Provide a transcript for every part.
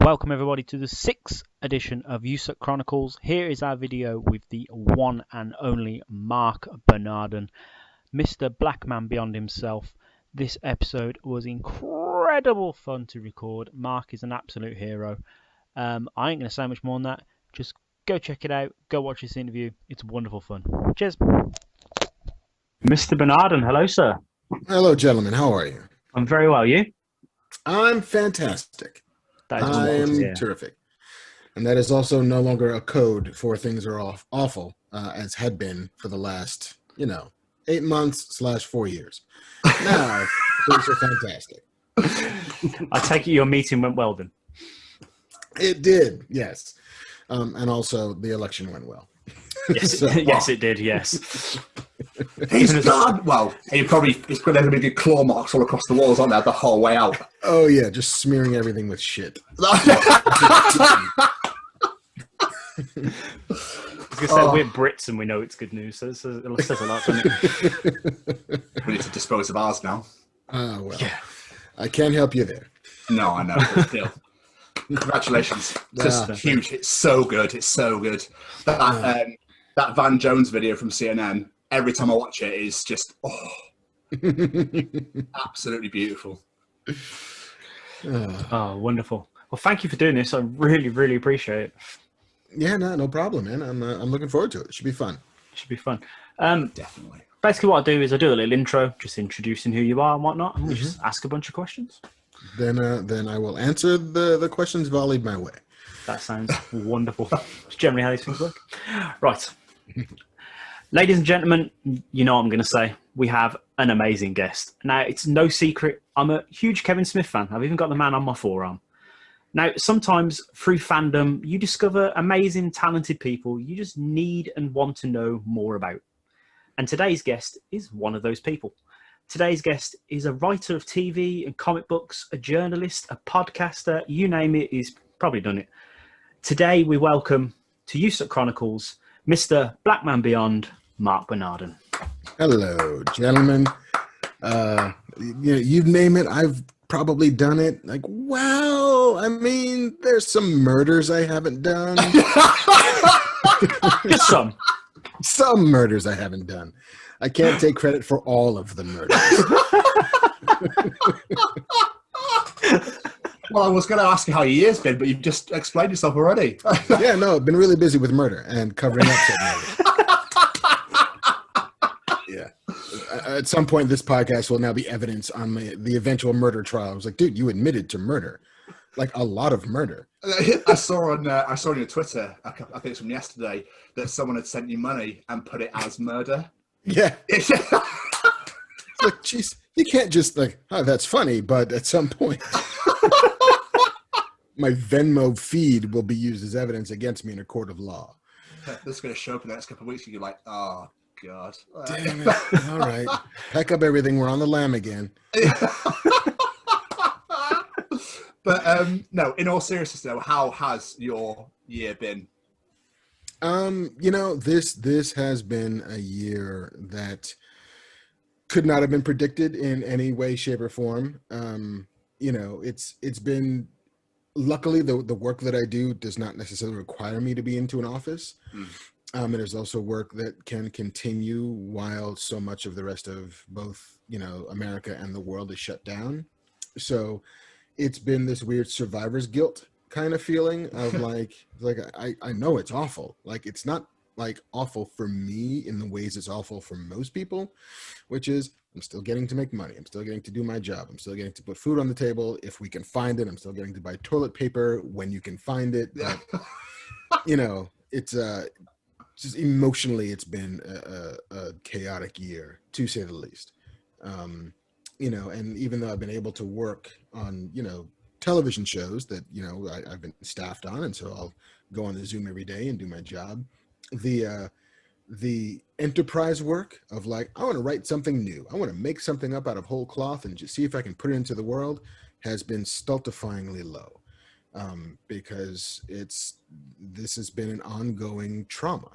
Welcome everybody to the 6th edition of USUK Chronicles. Here is our video with the one and only Marc Bernardin, Mr. Black Man Beyond himself. This episode was incredible fun to record. Marc is an absolute hero. I ain't going to say much more than that. Just go check it out. Go watch this interview. It's wonderful fun. Cheers. Mr. Bernardin, hello sir. Hello gentlemen, how are you? I'm very well, you? I'm fantastic. I am terrific. And that is also no longer a code for things are awful, as had been for the last, 8 months / 4 years. Now, things are fantastic. I take it your meeting went well then? It did, yes. And also the election went well. Yes, yes it did, yes. He's done well. He's going to be claw marks all across the walls, aren't there, the whole way out? Oh yeah, just smearing everything with shit. I was going to say, we're Brits and we know it's good news, so it says a lot, doesn't it? We need to dispose of ours now. Well, yeah. I can't help you there. No, I know, but still. Congratulations. Just huge. It's so good. It's so good. That Van Jones video from CNN, every time I watch it, is just, absolutely beautiful. Oh, wonderful. Well, thank you for doing this. I really, really appreciate it. Yeah, no problem, man. I'm looking forward to it. It should be fun. Definitely. Basically, what I do is I do a little intro, just introducing who you are and whatnot, and we just ask a bunch of questions. Then I will answer the questions volleyed my way. That sounds wonderful. It's generally how these things work. Right. Ladies and gentlemen, you know what I'm going to say. We have an amazing guest. Now, it's no secret, I'm a huge Kevin Smith fan. I've even got the man on my forearm. Now, sometimes through fandom, you discover amazing, talented people you just need and want to know more about. And today's guest is one of those people. Today's guest is a writer of TV and comic books, a journalist, a podcaster, you name it, he's probably done it. Today, we welcome to USUK Chronicles, Mr. Black Man Beyond, Marc Bernardin. Hello, gentlemen. You name it, I've probably done it. Like, well, I mean, there's some murders I haven't done. Just some. Some murders I haven't done. I can't take credit for all of the murders. Well, I was going to ask you how your year's been, but you've just explained yourself already. Yeah, no, I've been really busy with murder and covering up said murder. Yeah. At some point, this podcast will now be evidence on the eventual murder trial. I was like, dude, you admitted to murder. Like, a lot of murder. I saw on your Twitter, I think it's from yesterday, that someone had sent you money and put it as murder. Yeah. It's like, geez, you can't just like, oh, that's funny, but at some point, my Venmo feed will be used as evidence against me in a court of law. This is going to show up in the next couple of weeks, and you're like, oh, God. Damn it. All right. Pack up everything. We're on the lam again. But, no, in all seriousness, though, how has your year been? This has been a year that could not have been predicted in any way, shape, or form. It's been, luckily the work that I do does not necessarily require me to be into an office. And there's also work that can continue while so much of the rest of both, America and the world is shut down. So it's been this weird survivor's guilt kind of feeling of like I know it's awful. Like, it's not like awful for me in the ways it's awful for most people, which is I'm still getting to make money. I'm still getting to do my job. I'm still getting to put food on the table if we can find it. I'm still getting to buy toilet paper when you can find it. But, it's just emotionally, it's been a chaotic year, to say the least. And even though I've been able to work on, television shows that, I've been staffed on, and so I'll go on the Zoom every day and do my job. The enterprise work of like, I want to write something new. I want to make something up out of whole cloth and just see if I can put it into the world has been stultifyingly low. Because this has been an ongoing trauma,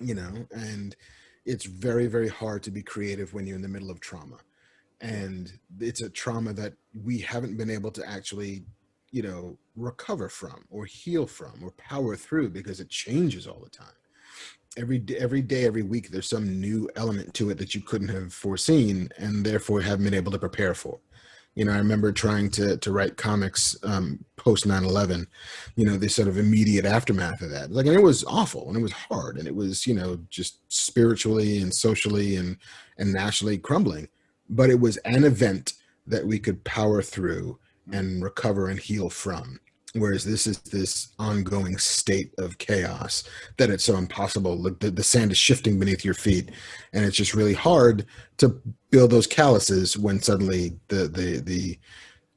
and it's very, very hard to be creative when you're in the middle of trauma. And it's a trauma that we haven't been able to actually recover from or heal from or power through, because it changes all the time. Every day, every week, there's some new element to it that you couldn't have foreseen and therefore haven't been able to prepare for. I remember trying to write comics post 9/11, the sort of immediate aftermath of that. And it was awful and it was hard and it was, just spiritually and socially and nationally crumbling. But it was an event that we could power through and recover and heal from. Whereas this is this ongoing state of chaos that it's so impossible. The sand is shifting beneath your feet, and it's just really hard to build those calluses when suddenly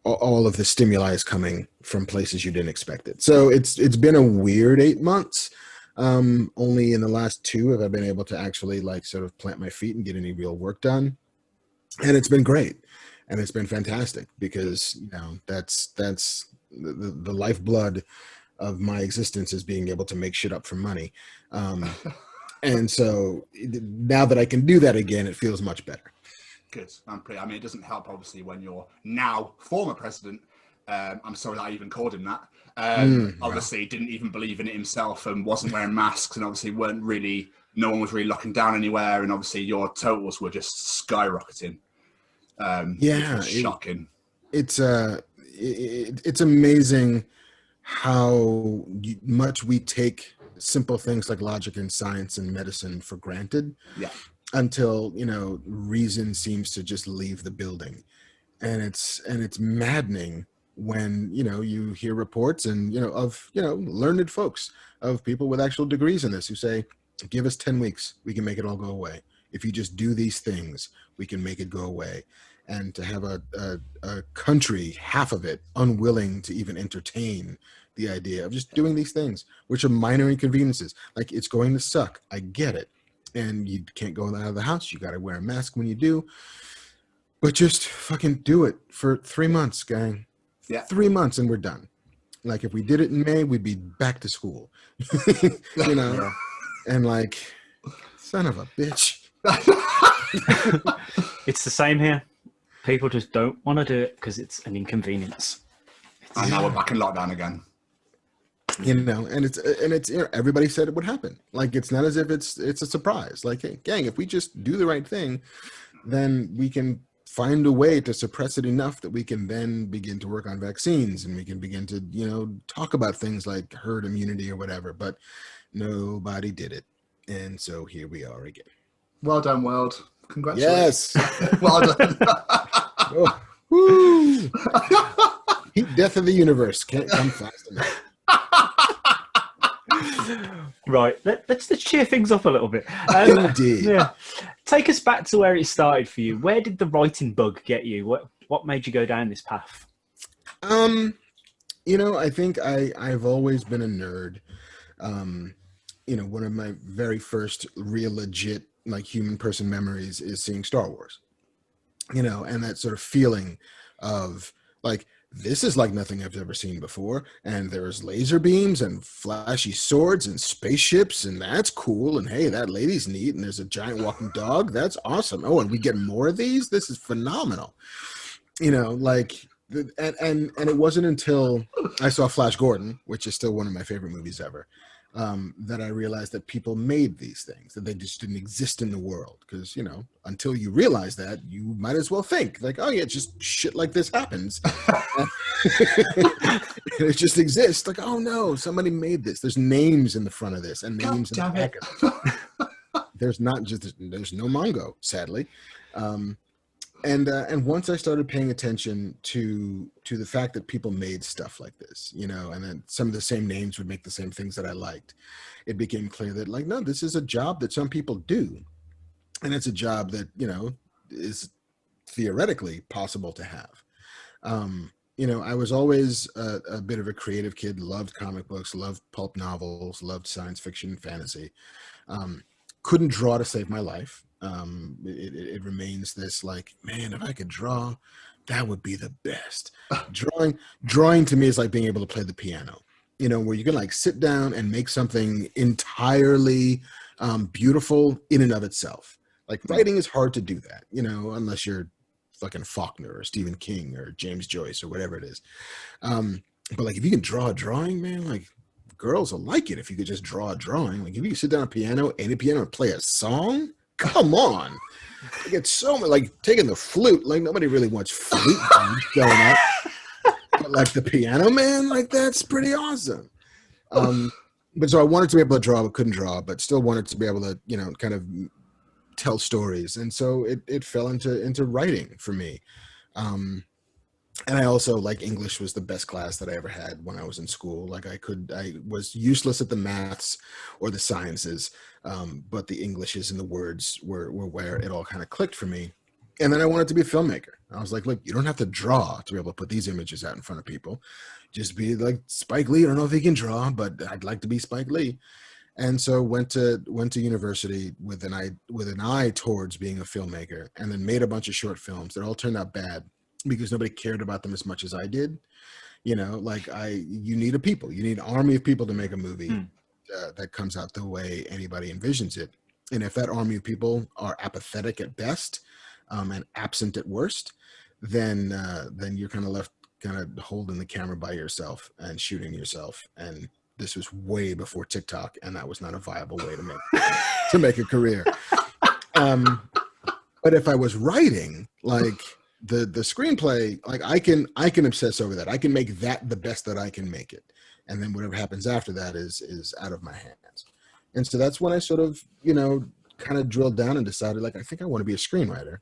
all of the stimuli is coming from places you didn't expect it. So it's been a weird 8 months. Only in the last 2 have I been able to actually sort of plant my feet and get any real work done, and it's been great, and it's been fantastic because that's the lifeblood of my existence is being able to make shit up for money. And so now that I can do that again, it feels much better. Good. It doesn't help, obviously, when you're now former president. I'm sorry that I even called him that. Obviously, didn't even believe in it himself and wasn't wearing masks, and obviously no one was really locking down anywhere. And obviously your totals were just skyrocketing. Shocking. It's amazing how much we take simple things like logic and science and medicine for granted. Yeah. Until reason seems to just leave the building, and it's maddening when you hear reports and of learned folks, of people with actual degrees in this, who say, give us 10 weeks, we can make it all go away. If you just do these things, we can make it go away. And to have a country, half of it, unwilling to even entertain the idea of just doing these things, which are minor inconveniences. It's going to suck. I get it. And you can't go out of the house. You got to wear a mask when you do. But just fucking do it for 3 months, gang. Yeah. 3 months and we're done. If we did it in May, we'd be back to school. Yeah. And son of a bitch. It's the same here. People just don't want to do it because it's an inconvenience. And now we're back in lockdown again. And it's everybody said it would happen. It's not as if it's a surprise. Hey, gang, if we just do the right thing, then we can find a way to suppress it enough that we can then begin to work on vaccines, and we can begin to talk about things like herd immunity or whatever. But nobody did it, and so here we are again. Well done, world. Congratulations. Yes. Well done. Oh, woo. Heat death of the universe can't come fast enough. Right, let's cheer things up a little bit. Indeed. Yeah, take us back to where it started for you. Where did the writing bug get you? What made you go down this path? I think I've always been a nerd. One of my very first real legit human person memories is seeing Star Wars. And that sort of feeling of this is like nothing I've ever seen before. And there's laser beams and flashy swords and spaceships, and that's cool. And hey, that lady's neat. And there's a giant walking dog. That's awesome. Oh, and we get more of these. This is phenomenal. And it wasn't until I saw Flash Gordon, which is still one of my favorite movies ever, that I realized that people made these things, that they just didn't exist in the world. Because, until you realize that, you might as well think oh yeah, just shit like this happens. It just exists. Oh no, somebody made this. There's names in the front of this and names in the back of it. There's no Mongo, sadly. And once I started paying attention to the fact that people made stuff like this, and then some of the same names would make the same things that I liked, it became clear that no, this is a job that some people do. And it's a job that, is theoretically possible to have. I was always a bit of a creative kid, loved comic books, loved pulp novels, loved science fiction and fantasy. Couldn't draw to save my life. It remains this man, if I could draw, that would be the best. Drawing to me is like being able to play the piano, where you can sit down and make something entirely beautiful in and of itself. Writing is hard to do that, unless you're fucking Faulkner or Stephen King or James Joyce or whatever it is. But like, if you can draw a drawing, man, like girls will like it if you could just draw a drawing. Like if you could sit down at a piano and play a song, come on. I get so much, like taking the flute, like nobody really wants flute going up. But like the piano, man, like that's pretty awesome. But so I wanted to be able to draw, but couldn't draw, but still wanted to be able to, you know, kind of tell stories. And so it fell into writing for me. And I also, like, English was the best class that I ever had when I was in school. Like I was useless at the maths or the sciences, but the Englishes and the words were where it all kind of clicked for me. And then I wanted to be a filmmaker. I was like, look, you don't have to draw to be able to put these images out in front of people. Just be like Spike Lee. I don't know if he can draw, but I'd like to be Spike Lee. And so went to university with an eye towards being a filmmaker, and then made a bunch of short films that all turned out bad because nobody cared about them as much as I did. You know, like you need an army of people to make a movie that comes out the way anybody envisions it. And if that army of people are apathetic at best, and absent at worst, then you're kind of left kind of holding the camera by yourself and shooting yourself. And this was way before TikTok, and that was not a viable way to make a career. But if I was writing, like the screenplay, like I can obsess over that. I can make that the best that I can make it, and then whatever happens after that is out of my hands. And so that's when I sort of, you know, kind of drilled down and decided, like, I think I want to be a screenwriter.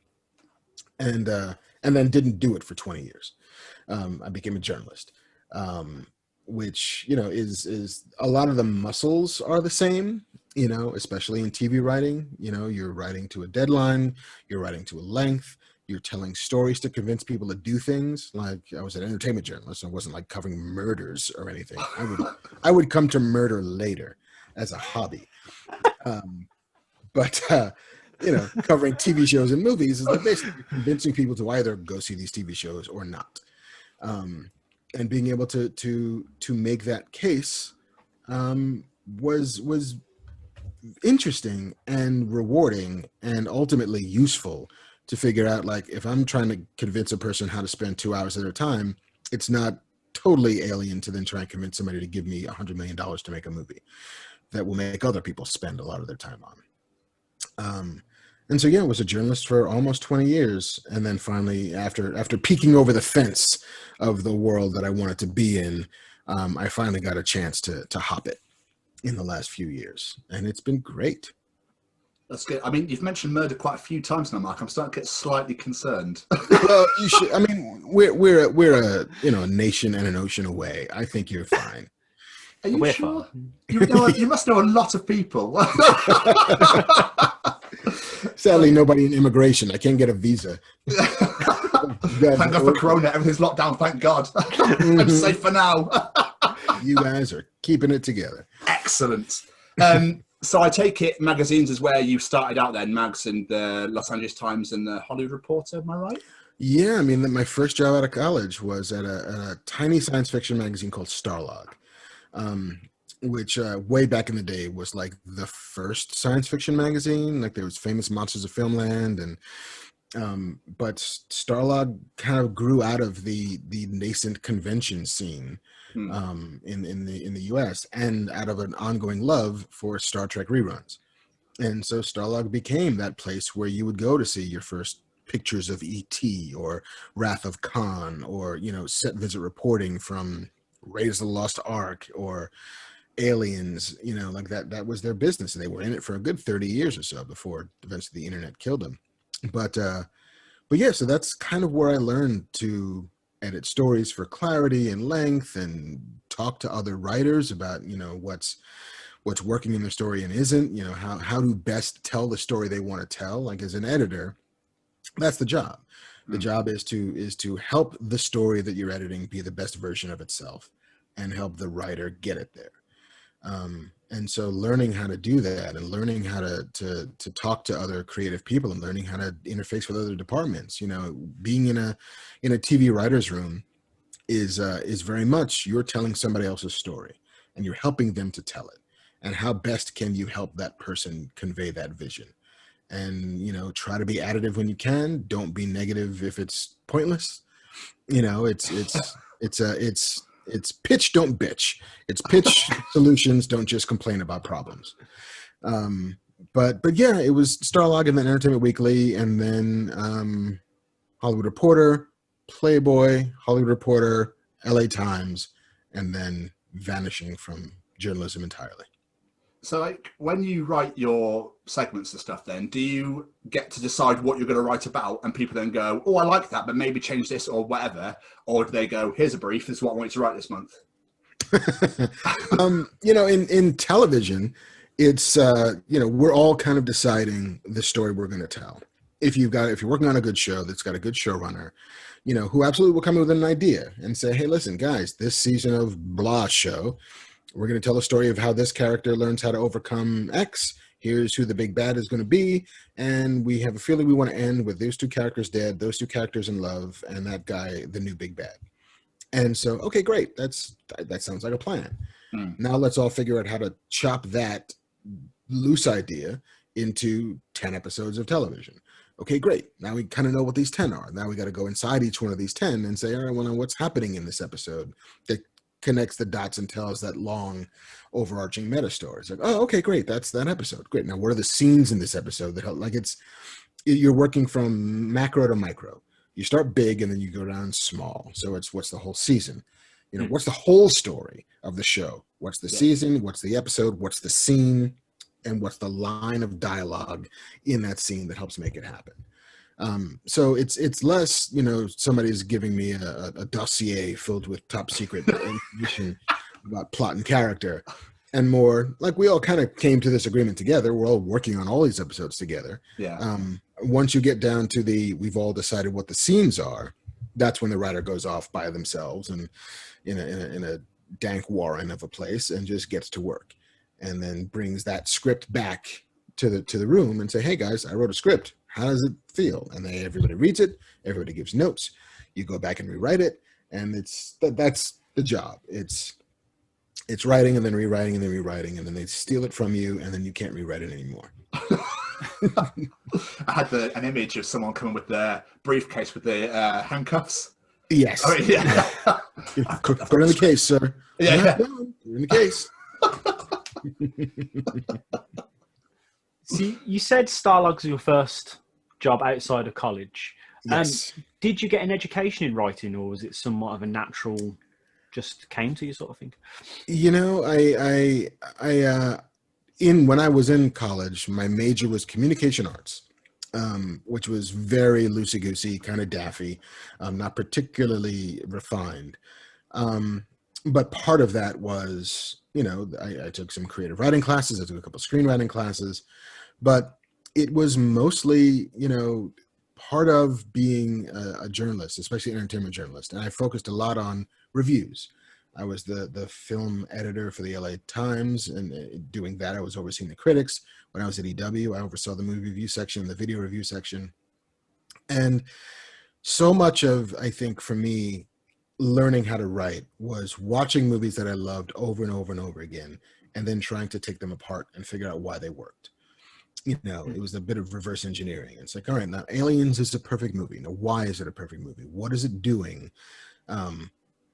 And then didn't do it for 20 years. I became a journalist, which, you know, is a lot of the muscles are the same, you know, especially in TV writing. You know, you're writing to a deadline, you're writing to a length, you're telling stories to convince people to do things. Like, I was an entertainment journalist, so I wasn't like covering murders or anything. I would come to murder later as a hobby. But you know, covering TV shows and movies is like basically convincing people to either go see these TV shows or not. And being able to make that case was interesting and rewarding and ultimately useful to figure out, like, if I'm trying to convince a person how to spend 2 hours of their time, it's not totally alien to then try and convince somebody to give me $100 million to make a movie that will make other people spend a lot of their time on. And so, yeah, I was a journalist for almost 20 years. And then finally, after peeking over the fence of the world that I wanted to be in, I finally got a chance to hop it in the last few years. And it's been great. That's good. I mean, you've mentioned murder quite a few times now, Marc. I'm starting to get slightly concerned. Well, you should. I mean, we're a a nation and an ocean away. I think you're fine. Are you sure? You must know a lot of people. Sadly, nobody in immigration. I can't get a visa. Thank God for Corona. Everything's locked down. Thank God. I'm safe for now. You guys are keeping it together. Excellent. So I take it magazines is where you started out then, Mags and the Los Angeles Times and the Hollywood Reporter, am I right? Yeah, I mean, my first job out of college was at a tiny science fiction magazine called Starlog, which way back in the day was like the first science fiction magazine. Like, there was Famous Monsters of Filmland, and but Starlog kind of grew out of the nascent convention scene in the US, and out of an ongoing love for Star Trek reruns. And so Starlog became that place where you would go to see your first pictures of E.T. or Wrath of Khan, or, you know, set visit reporting from Raiders of the Lost Ark or Aliens. You know, like that was their business, and they were in it for a good 30 years or so before eventually the internet killed them. But yeah, so that's kind of where I learned to edit stories for clarity and length, and talk to other writers about, you know, what's working in their story and isn't, you know, how to best tell the story they want to tell. Like, as an editor, that's the job. The job is to help the story that you're editing be the best version of itself, and help the writer get it there. And so learning how to do that, and learning how to talk to other creative people, and learning how to interface with other departments, you know, being in a TV writer's room is very much you're telling somebody else's story, and you're helping them to tell it. And how best can you help that person convey that vision? And, you know, try to be additive when you can. Don't be negative if it's pointless. You know, it's It's pitch, don't bitch. It's pitch solutions, don't just complain about problems. But yeah, it was Starlog and then Entertainment Weekly, and then Hollywood Reporter, Playboy, Hollywood Reporter, LA Times, and then vanishing from journalism entirely. So, like, when you write your segments and stuff, then do you get to decide what you're going to write about, and people then go, "Oh, I like that, but maybe change this or whatever," or do they go, "Here's a brief. This is what I want you to write this month"? In television, it's we're all kind of deciding the story we're going to tell. If you're working on a good show that's got a good showrunner, who absolutely will come in with an idea and say, "Hey, listen, guys, this season of blah show, we're going to tell a story of how this character learns how to overcome X. Here's who the big bad is going to be. And we have a feeling we want to end with those two characters dead, those two characters in love, and that guy, the new big bad." And so, okay, great. That sounds like a plan. Now let's all figure out how to chop that loose idea into 10 episodes of television. Okay, great. Now we kind of know what these 10 are. Now we got to go inside each one of these 10 and say, all right, well, what's happening in this episode that connects the dots and tells that long overarching meta story. It's like, oh, okay, great. That's that episode. Great. Now, what are the scenes in this episode that help? Like you're working from macro to micro. You start big and then you go down small. So it's what's the whole season? What's the whole story of the show? What's the season? What's the episode? What's the scene? And what's the line of dialogue in that scene that helps make it happen? So it's less, somebody's giving me a dossier filled with top secret information about plot and character, and more like we all kind of came to this agreement together. We're all working on all these episodes together. Yeah. Once you get down to we've all decided what the scenes are, that's when the writer goes off by themselves and in a dank warren of a place and just gets to work, and then brings that script back to the room and say, "Hey guys, I wrote a script. How does it feel?" And then everybody reads it. Everybody gives notes. You go back and rewrite it, and that's the job. It's writing and then rewriting and then rewriting, and then they steal it from you, and then you can't rewrite it anymore. I had an image of someone coming with their briefcase with the handcuffs. Yes. Oh, yeah. Put it in the case, sir. Yeah. In the case. See, you said Starlog's your first job outside of college. Yes. Did you get an education in writing, or was it somewhat of a natural, just came to you sort of thing? When I was in college, my major was communication arts, which was very loosey-goosey, kind of daffy, not particularly refined. But part of that was, I took some creative writing classes. I took a couple of screenwriting classes, but it was mostly, part of being a journalist, especially an entertainment journalist. And I focused a lot on reviews. I was the film editor for the LA Times, and doing that, I was overseeing the critics. When I was at EW, I oversaw the movie review section, the video review section. And so much of, I think, for me, learning how to write was watching movies that I loved over and over and over again, and then trying to take them apart and figure out why they worked. It was a bit of reverse engineering. It's like, all right, now Aliens is a perfect movie. Now, why is it a perfect movie? What is it doing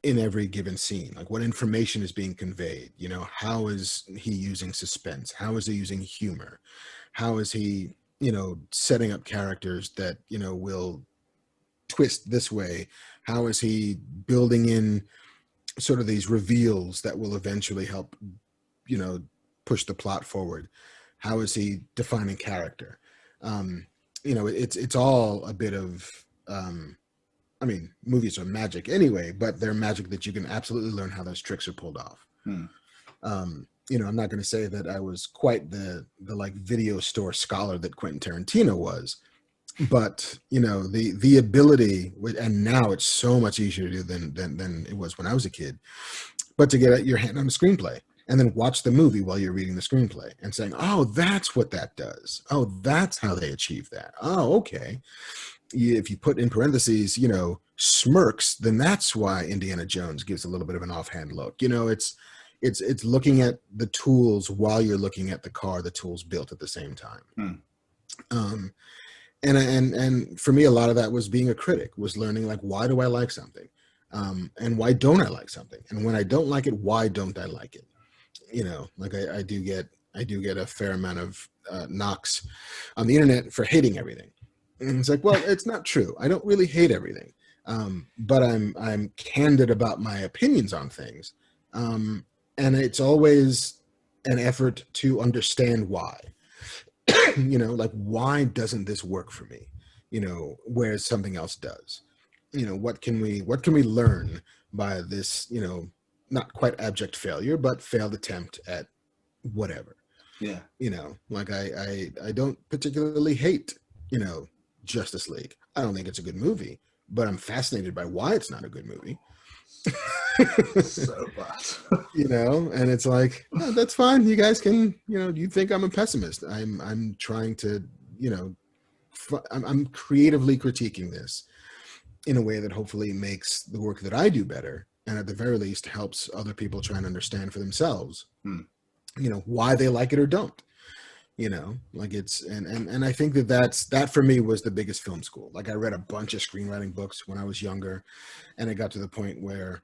in every given scene? Like, what information is being conveyed? How is he using suspense? How is he using humor? How is he, setting up characters that, will twist this way? How is he building in sort of these reveals that will eventually help, push the plot forward? How is he defining character? It's all a bit of, movies are magic anyway, but they're magic that you can absolutely learn how those tricks are pulled off. I'm not going to say that I was quite the like video store scholar that Quentin Tarantino was, but the ability, and now it's so much easier to do than it was when I was a kid, but to get your hand on a screenplay and then watch the movie while you're reading the screenplay and saying, oh, that's what that does. Oh, that's how they achieve that. Oh, okay. If you put in parentheses, smirks, then that's why Indiana Jones gives a little bit of an offhand look. It's looking at the tools while you're looking at the tools built at the same time. And for me, a lot of that was being a critic, was learning, like, why do I like something? And why don't I like something? And when I don't like it, why don't I like it? You know, like I do get a fair amount of knocks on the internet for hating everything. And it's like, well, it's not true. I don't really hate everything. But I'm candid about my opinions on things. And it's always an effort to understand why. You know, like, why doesn't this work for me? You know, whereas something else does. You know, what can we learn by this, you know, not quite abject failure, but failed attempt at whatever. Yeah. You know, like I don't particularly hate, you know, Justice League. I don't think it's a good movie, but I'm fascinated by why it's not a good movie. So bad. You know, and it's like, oh, that's fine. You guys can, you know, you think I'm a pessimist. I'm trying to, you know, I'm creatively critiquing this in a way that hopefully makes the work that I do better, and at the very least helps other people try and understand for themselves, you know, why they like it or don't. You know, like it's, and I think that for me was the biggest film school. Like, I read a bunch of screenwriting books when I was younger, and it got to the point where,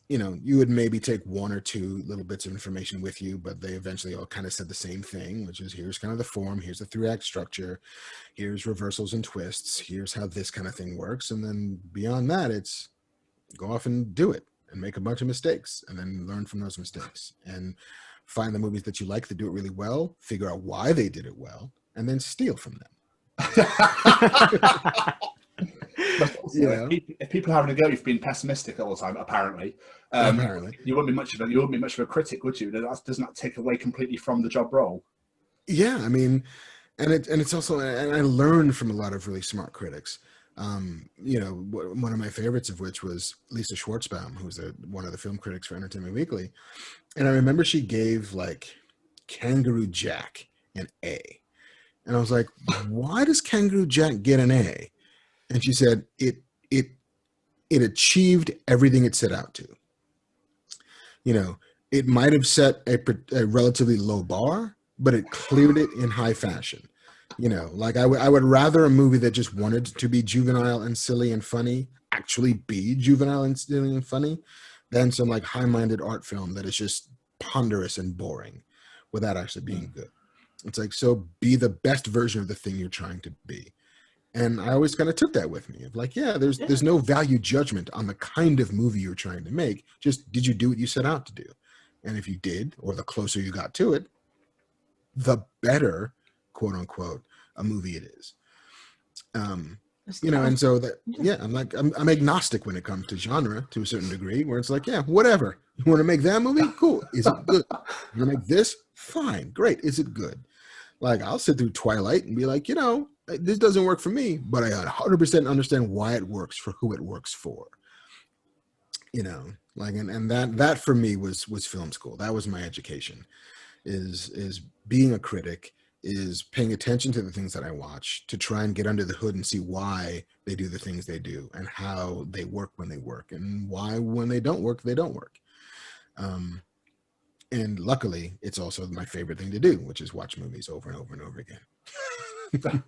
you know, you would maybe take one or two little bits of information with you, but they eventually all kind of said the same thing, which is, here's kind of the form, here's the 3-act structure, here's reversals and twists, here's how this kind of thing works. And then beyond that, it's go off and do it and make a bunch of mistakes and then learn from those mistakes and find the movies that you like that do it really well, figure out why they did it well, and then steal from them. Yeah. If people are having a go, you've been pessimistic all the time. Apparently, you wouldn't be much of a critic, would you? Doesn't that take away completely from the job role? Yeah, I mean, and it's also, and I learned from a lot of really smart critics. You know, one of my favorites of which was Lisa Schwartzbaum, who's one of the film critics for Entertainment Weekly, and I remember she gave like Kangaroo Jack an A, and I was like, why does Kangaroo Jack get an A? And she said, it achieved everything it set out to. You know, it might have set a relatively low bar, but it cleared it in high fashion. You know, like I would rather a movie that just wanted to be juvenile and silly and funny actually be juvenile and silly and funny than some like high-minded art film that is just ponderous and boring without actually being good. It's like, so be the best version of the thing you're trying to be. And I always kind of took that with me of like, there's no value judgment on the kind of movie you're trying to make. Just, did you do what you set out to do? And if you did, or the closer you got to it, the better, quote unquote, a movie it is. You know, and so that, I'm agnostic when it comes to genre to a certain degree, where it's like, yeah, whatever. You want to make that movie? Cool. Is it good? You want to make this? Fine. Great. Is it good? Like, I'll sit through Twilight and be like, you know, this doesn't work for me, but I 100% understand why it works for who it works for. You know, like, and that for me was film school. That was my education, is being a critic, is paying attention to the things that I watch to try and get under the hood and see why they do the things they do and how they work when they work and why when they don't work, they don't work. And luckily, it's also my favorite thing to do, which is watch movies over and over and over again.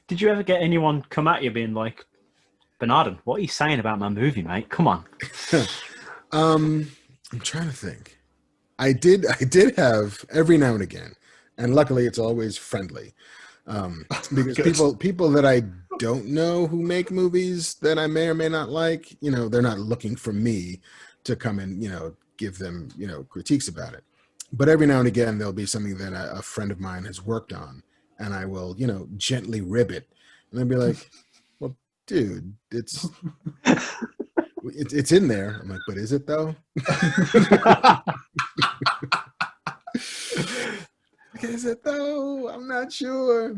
Did you ever get anyone come at you being like, Bernardin, what are you saying about my movie, mate? Come on. I'm trying to think. I did have every now and again, and luckily it's always friendly. Because people that I don't know who make movies that I may or may not like, you know, they're not looking for me to come and, you know, give them, you know, critiques about it. But every now and again, there'll be something that a friend of mine has worked on, and I will, you know, gently rib it. And I'll be like, well, dude, it's in there. I'm like, but is it though? Is it though? I'm not sure.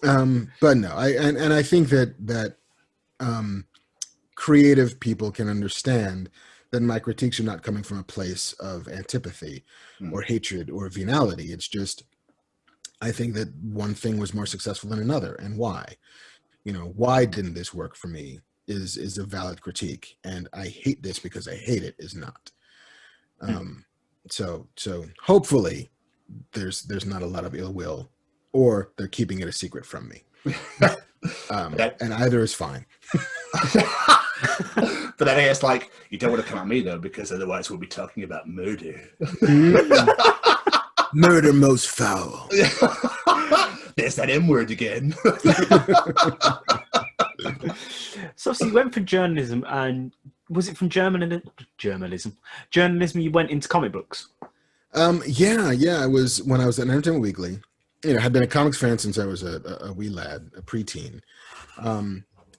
But no, I think that creative people can understand that my critiques are not coming from a place of antipathy or hatred or venality. It's just, I think that one thing was more successful than another, and why. You know, why didn't this work for me is a valid critique, and I hate this because I hate it is not. So hopefully there's not a lot of ill will, or they're keeping it a secret from me. And either is fine. But then it's like, you don't want to come at me though, because otherwise we'll be talking about murder. Murder most foul. There's that M word again. So you went for journalism, and was it from journalism you went into comic books? Yeah. I was, when I was at Entertainment Weekly, I had been a comics fan since I was a wee lad, a preteen.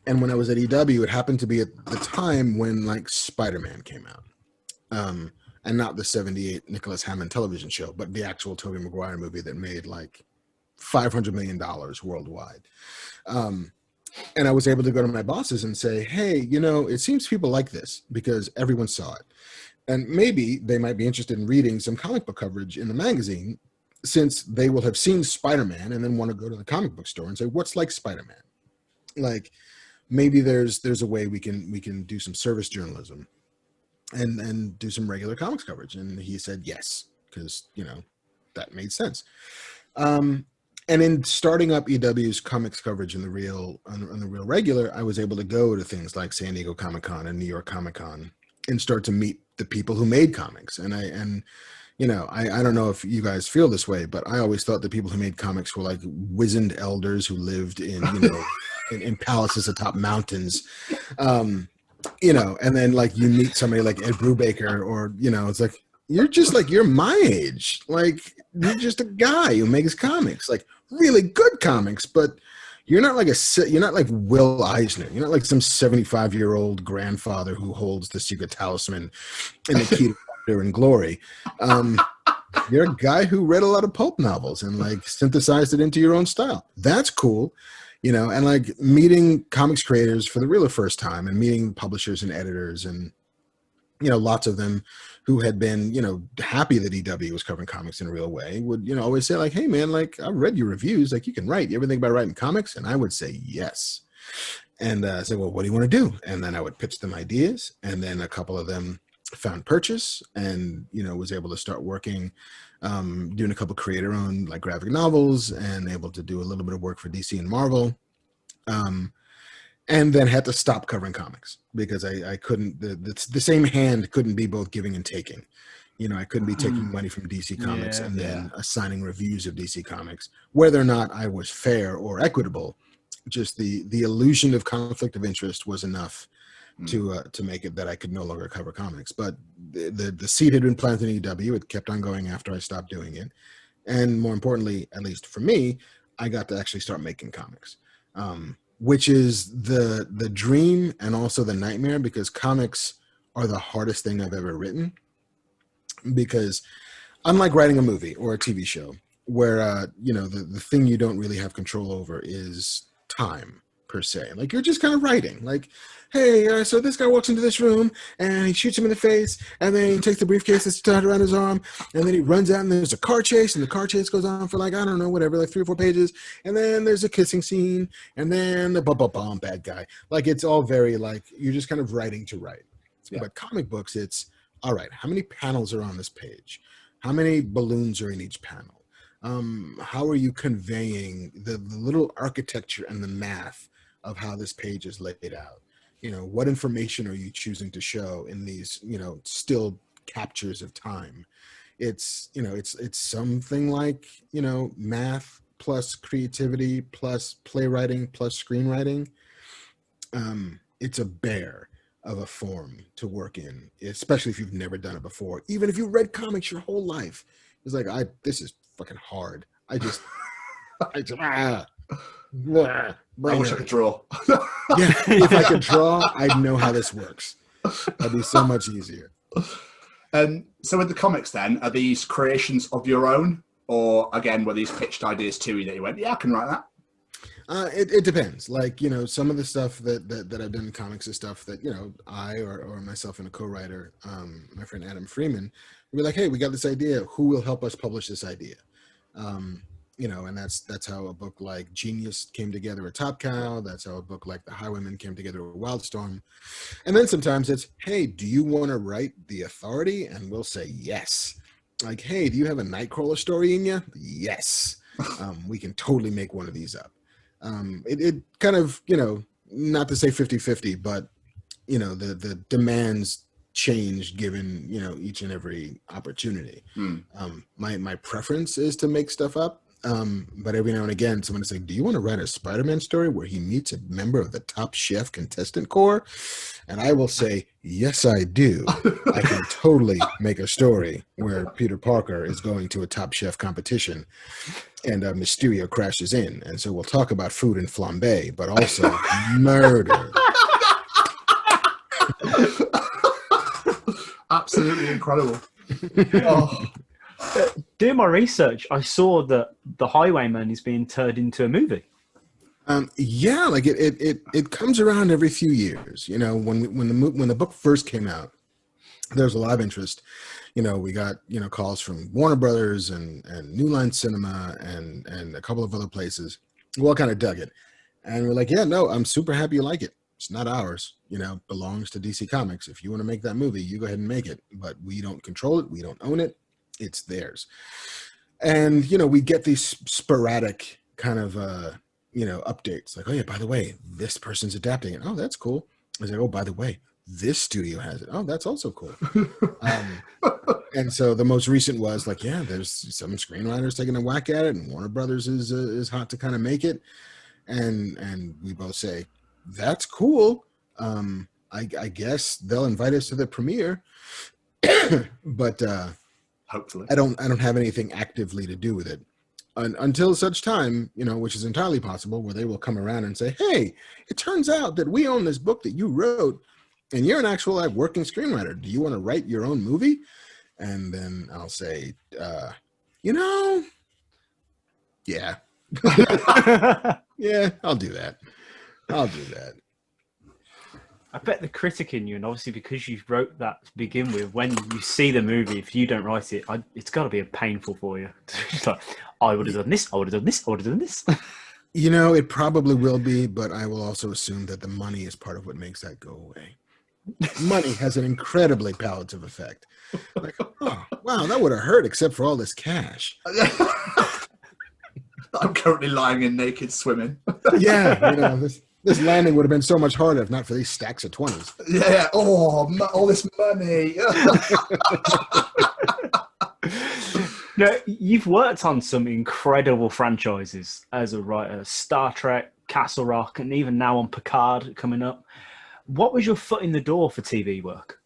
And when I was at EW, it happened to be at the time when like Spider-Man came out. And not the 78 Nicholas Hammond television show, but the actual Tobey Maguire movie that made like $500 million worldwide. And I was able to go to my bosses and say, hey, it seems people like this because everyone saw it. And maybe they might be interested in reading some comic book coverage in the magazine, since they will have seen Spider-Man and then want to go to the comic book store and say, what's like Spider-Man? Like, maybe there's a way we can do some service journalism and do some regular comics coverage. And he said yes, because that made sense. And in starting up EW's comics coverage on the real regular, I was able to go to things like San Diego Comic-Con and New York Comic-Con and start to meet the people who made comics. And I don't know if you guys feel this way, but I always thought the people who made comics were like wizened elders who lived in in palaces atop mountains. And then like you meet somebody like Ed Brubaker, or it's like, you're my age, like you're just a guy who makes comics, like really good comics, but you're not like Will Eisner. You're not like some 75-year-old grandfather who holds the secret talisman and the key to wonder and glory. You're a guy who read a lot of pulp novels and like synthesized it into your own style. That's cool. And like meeting comics creators for the real first time, and meeting publishers and editors, and lots of them who had been happy that EW was covering comics in a real way, would always say like, hey man, like I read your reviews, like you can write. You ever think about writing comics? And I would say yes. And say, well, what do you want to do? And then I would pitch them ideas, and then a couple of them found purchase, and was able to start working, doing a couple creator-owned like graphic novels, and able to do a little bit of work for DC and Marvel, and then had to stop covering comics because I couldn't. The same hand couldn't be both giving and taking. I couldn't be taking money from DC Comics and then assigning reviews of DC Comics, whether or not I was fair or equitable. Just the illusion of conflict of interest was enough to make it that I could no longer cover comics. But the seed had been planted in EW. It kept on going after I stopped doing it. And more importantly, at least for me, I got to actually start making comics, which is the dream and also the nightmare, because comics are the hardest thing I've ever written. Because unlike writing a movie or a TV show, where the thing you don't really have control over is time per se. Like you're just kind of writing, like, hey, so this guy walks into this room and he shoots him in the face, and then he takes the briefcase that's tied around his arm, and then he runs out and there's a car chase, and the car chase goes on for like, I don't know, whatever, like 3 or 4 pages, and then there's a kissing scene, and then the bum bad guy. Like it's all very like, you're just kind of writing to write. Yeah. But comic books, it's all right, how many panels are on this page? How many balloons are in each panel? How are you conveying the little architecture and the math of how this page is laid out? What information are you choosing to show in these, still captures of time? It's something like, math plus creativity plus playwriting plus screenwriting. It's a bear of a form to work in, especially if you've never done it before. Even if you read comics your whole life, it's like, this is fucking hard. I wish I could draw. Yeah, if I could draw, I'd know how this works. That'd be so much easier. So with the comics then, are these creations of your own? Or again, were these pitched ideas to you that you went, yeah, I can write that? It depends. Like, some of the stuff that I've done in comics is stuff that, I or myself and a co-writer, my friend Adam Freeman, we're like, hey, we got this idea. Who will help us publish this idea? And that's how a book like Genius came together at Top Cow. That's how a book like The Highwaymen came together at Wildstorm. And then sometimes it's, hey, do you want to write The Authority? And we'll say yes. Like, hey, do you have a Nightcrawler story in you? Yes. We can totally make one of these up. It kind of, not to say 50-50, but the demands change given, each and every opportunity. My preference is to make stuff up. But every now and again, someone is like, do you want to write a Spider-Man story where he meets a member of the Top Chef contestant corps? And I will say, yes, I do. I can totally make a story where Peter Parker is going to a Top Chef competition and Mysterio crashes in. And so we'll talk about food and flambe, but also murder. Absolutely incredible. Doing my research, I saw that The Highwayman is being turned into a movie. Yeah, like it comes around every few years. When the book first came out, there was a lot of interest. We got calls from Warner Brothers and New Line Cinema and a couple of other places. We all kind of dug it, and we're like, yeah, no, I'm super happy you like it. It's not ours, belongs to DC Comics. If you want to make that movie, you go ahead and make it, but we don't control it, we don't own it. It's theirs. And, we get these sporadic kind of, updates like, oh yeah, by the way, this person's adapting it. Oh, that's cool. I was like, oh, by the way, this studio has it. Oh, that's also cool. And so the most recent was like, yeah, there's some screenwriters taking a whack at it, and Warner Brothers is hot to kind of make it. And we both say, that's cool. I guess they'll invite us to the premiere, but, hopefully I don't have anything actively to do with it until such time, which is entirely possible, where they will come around and say, hey, it turns out that we own this book that you wrote and you're an actual working screenwriter. Do you want to write your own movie? And then I'll say, yeah. Yeah, I'll do that. I bet the critic in you, and obviously because you wrote that to begin with, when you see the movie, if you don't write it, it's got to be painful for you. It's like, I would have done this, I would have done this, I would have done this. It probably will be, but I will also assume that the money is part of what makes that go away. Money has an incredibly palliative effect. Like, oh, wow, that would have hurt except for all this cash. I'm currently lying in naked swimming. Yeah, this landing would have been so much harder if not for these stacks of 20s. Yeah. Oh, all this money. Now, you've worked on some incredible franchises as a writer. Star Trek, Castle Rock, and even now on Picard coming up. What was your foot in the door for TV work?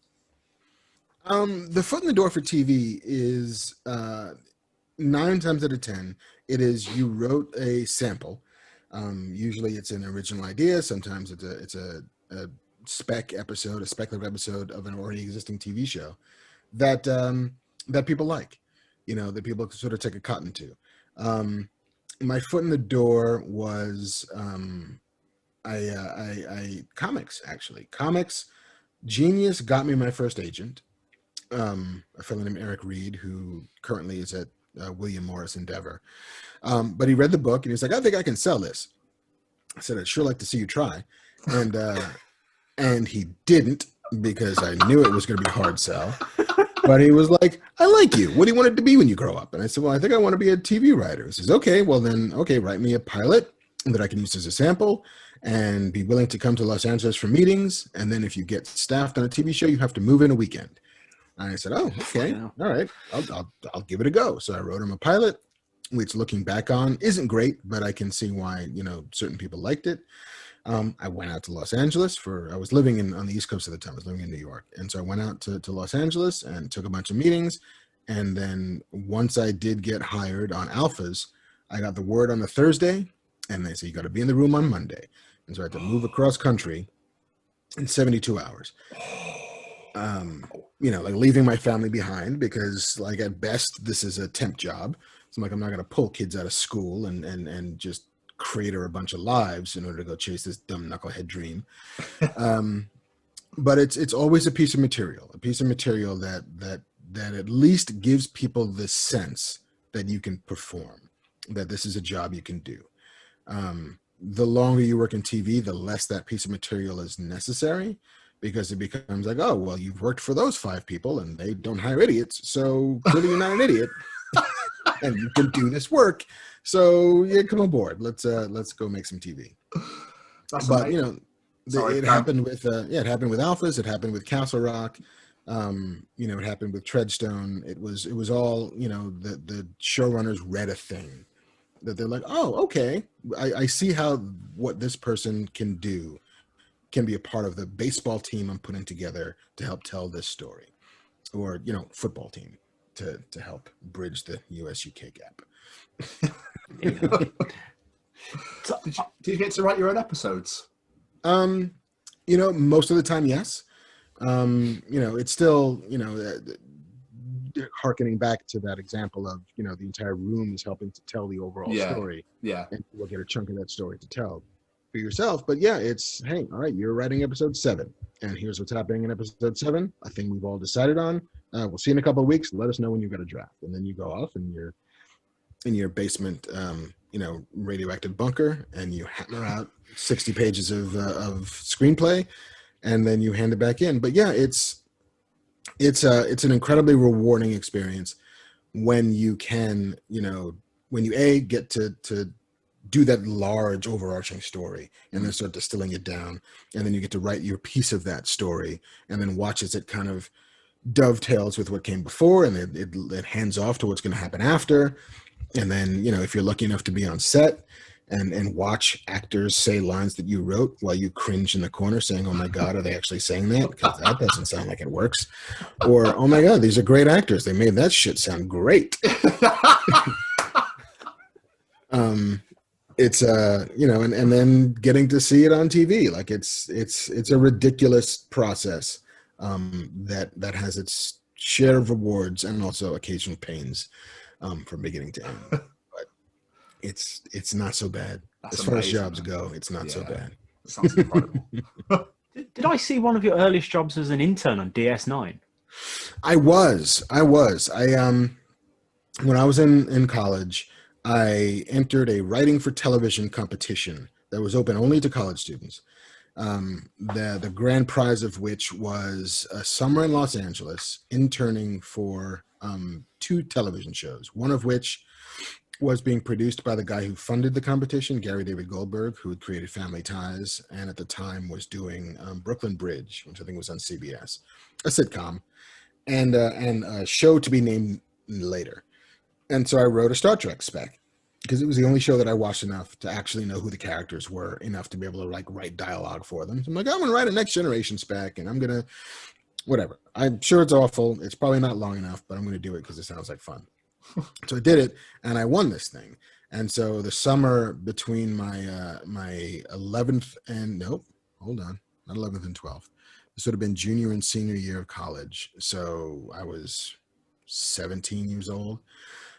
The foot in the door for TV is 9 times out of 10, it is you wrote a sample. Usually it's an original idea. Sometimes it's a speculative episode of an already existing TV show that people like, that people sort of take a cotton to. My foot in the door was I comics, actually. Comics. Genius got me my first agent, a fellow named Eric Reed, who currently is at William Morris Endeavor. But he read the book and he's like, I think I can sell this. I said, I'd sure like to see you try. And he didn't, because I knew it was going to be a hard sell. But he was like, I like you. What do you want it to be when you grow up? And I said, well, I think I want to be a TV writer. He says, okay, well then, write me a pilot that I can use as a sample and be willing to come to Los Angeles for meetings. And then if you get staffed on a TV show, you have to move in a weekend. And I said, oh, okay. All right. I'll give it a go. So I wrote him a pilot, which looking back on isn't great, but I can see why, certain people liked it. I went out to Los Angeles I was living on the East Coast at the time. I was living in New York. And so I went out to Los Angeles and took a bunch of meetings. And then once I did get hired on Alphas, I got the word on the Thursday and they said, you got to be in the room on Monday. And so I had to move across country in 72 hours. Like leaving my family behind, because like at best, this is a temp job. So I'm not going to pull kids out of school and just crater a bunch of lives in order to go chase this dumb knucklehead dream. But it's always a piece of material that at least gives people this sense that you can perform, that this is a job you can do. The longer you work in TV, the less that piece of material is necessary, because it becomes like, oh, well, you've worked for those 5 people and they don't hire idiots. So clearly you're not an idiot and you can do this work. So yeah, come aboard. Let's go make some TV. That's but amazing. It happened with it happened with Alphas. It happened with Castle Rock. It happened with Treadstone. It was all, the showrunners read a thing that they're like, oh, okay, I see how what this person can do can be a part of the baseball team I'm putting together to help tell this story, or football team to help bridge the USUK gap. Did you get to write your own episodes? Most of the time, yes. It's still, hearkening back to that example of, the entire room is helping to tell the overall story. Yeah. And we'll get a chunk of that story to tell for yourself. But yeah, it's, hey, all right, you're writing episode 7. And here's what's happening in episode 7, a thing we've all decided on. We'll see you in a couple of weeks. Let us know when you've got a draft. And then you go off and you're in your basement, radioactive bunker, and you hammer out 60 pages of screenplay, and then you hand it back in. But yeah, it's an incredibly rewarding experience when you can, when you get to do that large overarching story and then start distilling it down, and then you get to write your piece of that story and then watch as it kind of dovetails with what came before, and it hands off to what's going to happen after. And then, if you're lucky enough to be on set and watch actors say lines that you wrote while you cringe in the corner saying, oh my God, are they actually saying that? Because that doesn't sound like it works. Or, oh my God, these are great actors. They made that shit sound great. It's and then getting to see it on TV. Like it's a ridiculous process that has its share of rewards and also occasional pains. From beginning to end, but it's not so bad. As far as jobs go, it's not so bad. Sounds incredible. Did I see one of your earliest jobs as an intern on DS9? I was. When I was in college, I entered a writing for television competition that was open only to college students. The grand prize of which was a summer in Los Angeles interning for 2 television shows, one of which was being produced by the guy who funded the competition, Gary David Goldberg, who had created Family Ties and at the time was doing Brooklyn Bridge, which I think was on CBS, a sitcom, and a show to be named later. And so I wrote a Star Trek spec because it was the only show that I watched enough to actually know who the characters were, enough to be able to write dialogue for them. So I'm like, I'm going to write a Next Generation spec, and I'm going to whatever. I'm sure it's awful. It's probably not long enough, but I'm going to do it because it sounds like fun. So I did it, and I won this thing. And so the summer between my 11th and not 11th and 12th. This would have been junior and senior year of college. So I was 17 years old.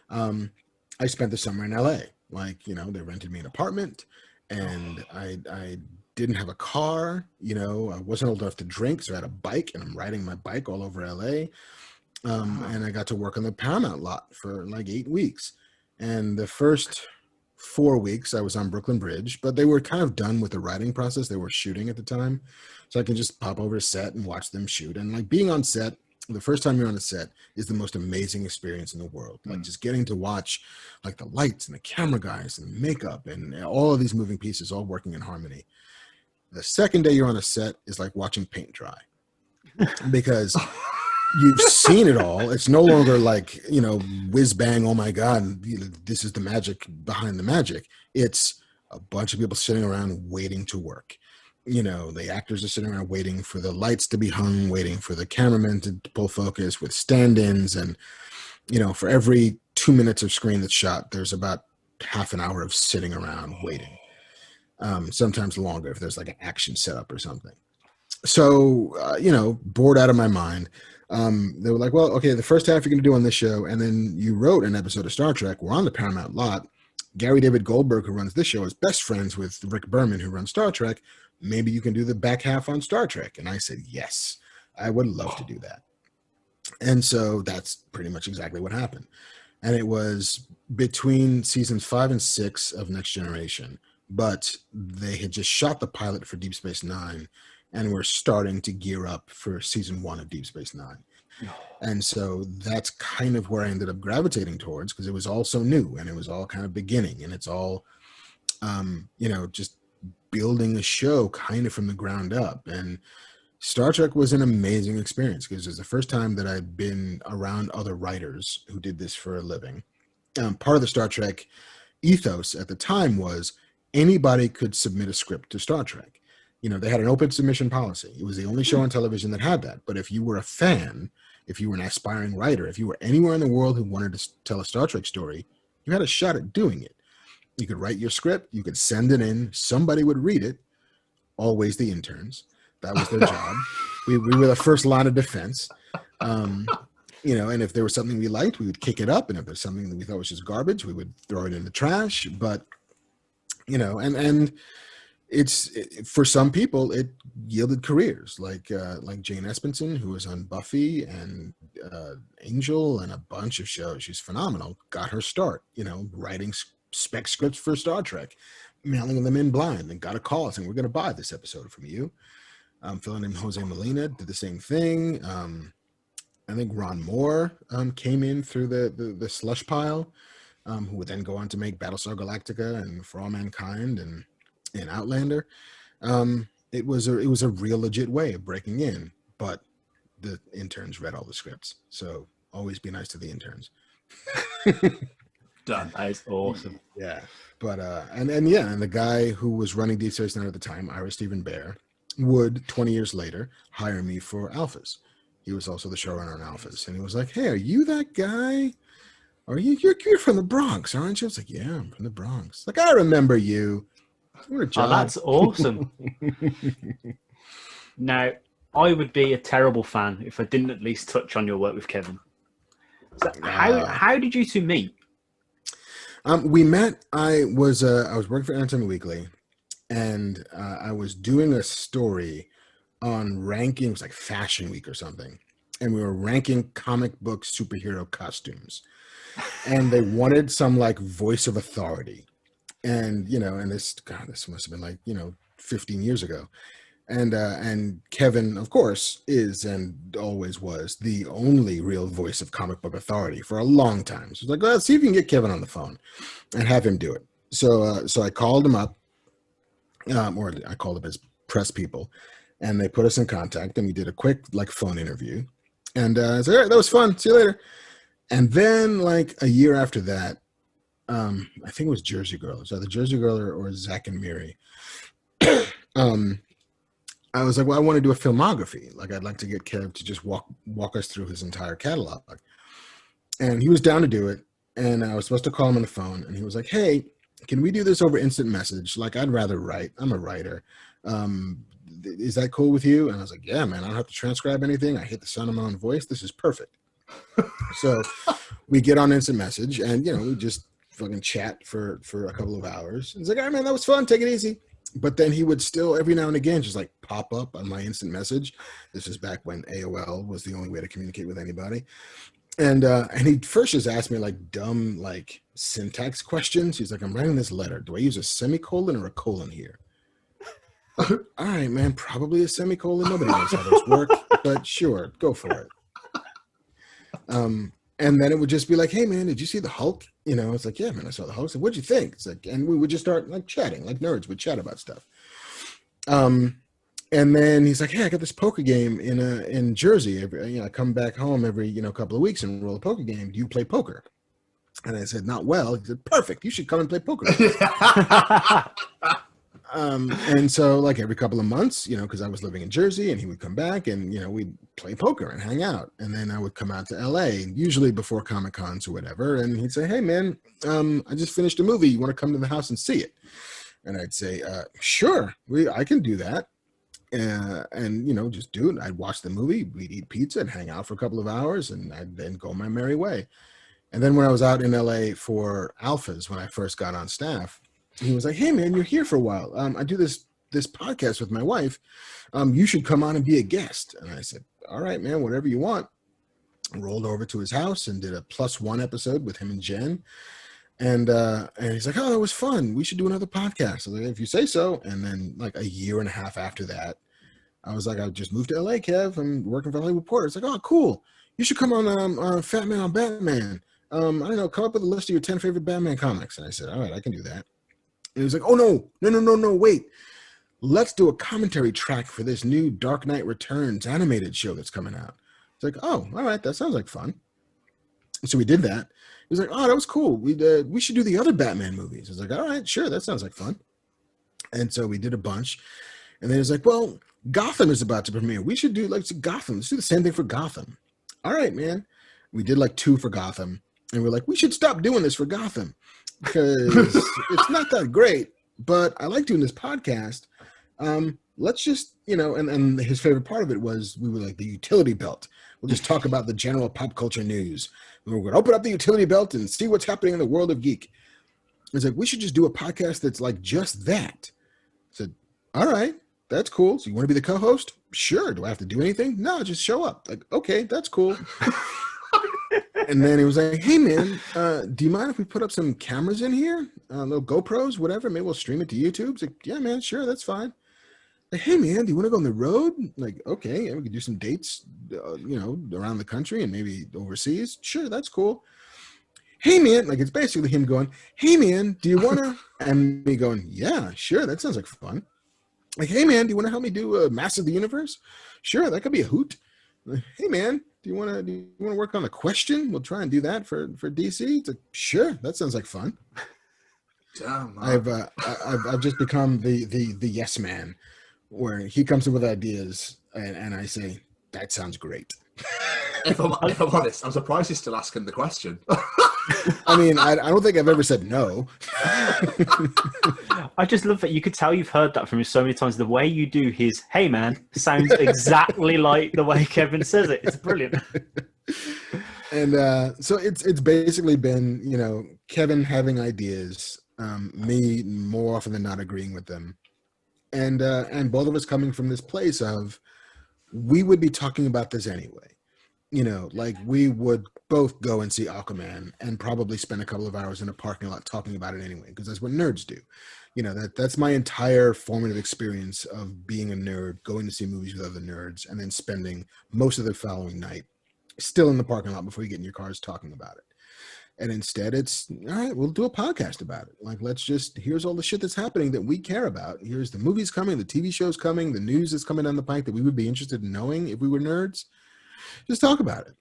I spent the summer in LA. They rented me an apartment, and I didn't have a car, I wasn't old enough to drink, so I had a bike, and I'm riding my bike all over LA. And I got to work on the Paramount lot for 8 weeks. And the first 4 weeks I was on Brooklyn Bridge, but they were kind of done with the writing process. They were shooting at the time. So I can just pop over to set and watch them shoot. And being on set, the first time you're on a set is the most amazing experience in the world. Just getting to watch the lights and the camera guys and the makeup and all of these moving pieces all working in harmony. The second day you're on a set is like watching paint dry because you've seen it all. It's no longer whiz bang, oh my God, this is the magic behind the magic. It's a bunch of people sitting around waiting to work. The actors are sitting around waiting for the lights to be hung, waiting for the cameraman to pull focus with stand-ins. And, for every 2 minutes of screen that's shot, there's about half an hour of sitting around waiting. Sometimes longer if there's an action setup or something. So, bored out of my mind. They were like, well, okay, the first half you're going to do on this show, and then you wrote an episode of Star Trek. We're on the Paramount lot. Gary David Goldberg, who runs this show, is best friends with Rick Berman, who runs Star Trek. Maybe you can do the back half on Star Trek. And I said, yes, I would love to do that. And so that's pretty much exactly what happened. And it was between seasons 5 and 6 of Next Generation, but they had just shot the pilot for Deep Space Nine and were starting to gear up for season 1 of Deep Space Nine. And so that's kind of where I ended up gravitating towards, because it was all so new and it was all kind of beginning, and it's all, just building a show kind of from the ground up. And Star Trek was an amazing experience because it was the first time that I'd been around other writers who did this for a living. Part of the Star Trek ethos at the time was anybody could submit a script to Star Trek. You know, they had an open submission policy. It was the only show on television that had that. But if you were a fan, if you were an aspiring writer, if you were anywhere in the world who wanted to tell a Star Trek story, you had a shot at doing it. You could write your script, you could send it in, somebody would read it, always the interns. That was their job. We were the first line of defense. You know, and if there was something we liked, we would kick it up. And if there's something that we thought was just garbage, we would throw it in the trash. But, you know, and for some people, it yielded careers like Jane Espenson, who was on Buffy and Angel and a bunch of shows. She's phenomenal. Got her start, you know, writing spec scripts for Star Trek, mailing them in blind, and got a call saying, we're going to buy this episode from you. A fellow named Jose Molina did the same thing. I think Ron Moore came in through the slush pile, who would then go on to make Battlestar Galactica and For All Mankind and Outlander. It was a real legit way of breaking in, but the interns read all the scripts. So always be nice to the interns. Done. That is awesome. Yeah. But and the guy who was running Deep Space Nine at the time, Ira Stephen Bear, would 20 years later hire me for Alphas. He was also the showrunner on Alphas, and he was like, "Hey, are you that guy? You're from the Bronx, aren't you?" I was like, "Yeah, I'm from the Bronx." Like, I remember you. What a job. Oh, that's awesome. Now, I would be a terrible fan if I didn't at least touch on your work with Kevin. So how did you two meet? We met. I was working for Entertainment Weekly, and I was doing a story on ranking. It was like Fashion Week or something, and we were ranking comic book superhero costumes, and they wanted some like voice of authority, and you know, and this must have been like, you know, 15 years ago, and Kevin, of course, is and always was the only real voice of comic book authority for a long time. So it's like, well, let's see if you can get Kevin on the phone and have him do it. So I called him up, or I called up his press people. And they put us in contact, and we did a quick like phone interview. And I said, all right, that was fun. See you later. And then like a year after that, I think it was Jersey Girl. It was either Jersey Girl or Zack and Miri. I was like, well, I want to do a filmography. Like, I'd like to get Kev to just walk us through his entire catalog. And he was down to do it. And I was supposed to call him on the phone. And he was like, hey, can we do this over instant message? Like, I'd rather write. I'm a writer. Is that cool with you? And I was like, yeah, man, I don't have to transcribe anything. I hit the sound of my own voice. This is perfect. So we get on instant message, and, you know, we just fucking chat for a couple of hours. He's like, all right, man, that was fun. Take it easy. But then he would still every now and again just like pop up on my instant message. This is back when AOL was the only way to communicate with anybody. And he first just asked me like dumb like syntax questions. He's like, I'm writing this letter. Do I use a semicolon or a colon here? All right, man, probably a semicolon. Nobody knows how those work, but sure, go for it. And then it would just be like, hey, man, did you see the Hulk? You know, it's like, yeah, man, I saw the Hulk. So what'd you think? It's like, and we would just start like chatting, like nerds would chat about stuff. And then he's like, hey, I got this poker game in Jersey. I come back home every, couple of weeks and roll a poker game. Do you play poker? And I said, not well. He said, perfect. You should come and play poker. And so like every couple of months, because I was living in Jersey, and he would come back and, we'd play poker and hang out. And then I would come out to LA, usually before Comic Cons or whatever. And he'd say, hey man, I just finished a movie. You want to come to the house and see it? And I'd say, sure, I can do that. And just do it. I'd watch the movie, we'd eat pizza and hang out for a couple of hours, and I'd then go my merry way. And then when I was out in LA for Alphas, when I first got on staff, he was like, hey man, you're here for a while. I do this podcast with my wife. You should come on and be a guest. And I said, all right, man, whatever you want. I rolled over to his house and did a +1 episode with him and Jen. And he's like, oh, that was fun. We should do another podcast. I was like, if you say so. And then like a year and a half after that, I was like, I just moved to LA, Kev. I'm working for LA Reporter. It's like, oh, cool. You should come on Fatman on Batman. I don't know, come up with a list of your 10 favorite Batman comics. And I said, all right, I can do that. And he was like, oh, no, wait. let's do a commentary track for this new Dark Knight Returns animated show that's coming out. It's like, oh, all right, that sounds like fun. So we did that. He was like, oh, that was cool. We should do the other Batman movies. I was like, all right, sure, that sounds like fun. And so we did a bunch. And then he was like, well, Gotham is about to premiere. We should do like Gotham. Let's do the same thing for Gotham. All right, man. We did like 2 for Gotham. And we're like, we should stop doing this for Gotham because it's not that great. But I like doing this podcast. Let's just, and his favorite part of it was we were like the utility belt. We'll just talk about the general pop culture news. We're going to open up the utility belt and see what's happening in the world of geek. It's like, we should just do a podcast that's like just that. I said, all right, that's cool. So you want to be the co-host? Sure. Do I have to do anything? No, just show up. Like, okay, that's cool. And then he was like, hey, man, do you mind if we put up some cameras in here? Little GoPros, whatever. Maybe we'll stream it to YouTube. It's like, yeah, man, sure, that's fine. Like, hey, man, do you want to go on the road? Like, okay, yeah, we could do some dates, around the country and maybe overseas. Sure, that's cool. Hey, man, like it's basically him going, hey, man, do you want to? And me going, yeah, sure, that sounds like fun. Like, hey, man, do you want to help me do Master of the Universe? Sure, that could be a hoot. Like, hey, man, do you want to work on a question? We'll try and do that for DC. It's like, sure, that sounds like fun. Damn, I've just become the yes man, where he comes up with ideas and I say, that sounds great. If I'm honest, I'm surprised he's still asking the question. I mean, I don't think I've ever said no. I just love that you could tell you've heard that from him so many times. The way you do his "Hey man" sounds exactly like the way Kevin says it. It's brilliant. And so it's basically been Kevin having ideas, me more often than not agreeing with them, and both of us coming from this place of we would be talking about this anyway. Like we would both go and see Aquaman and probably spend a couple of hours in a parking lot talking about it anyway, because that's what nerds do. That's my entire formative experience of being a nerd, going to see movies with other nerds, and then spending most of the following night still in the parking lot before you get in your cars talking about it. And instead it's, all right, we'll do a podcast about it. Like, here's all the shit that's happening that we care about. Here's the movies coming, the TV shows coming, the news that's coming down the pike that we would be interested in knowing if we were nerds. Just talk about it.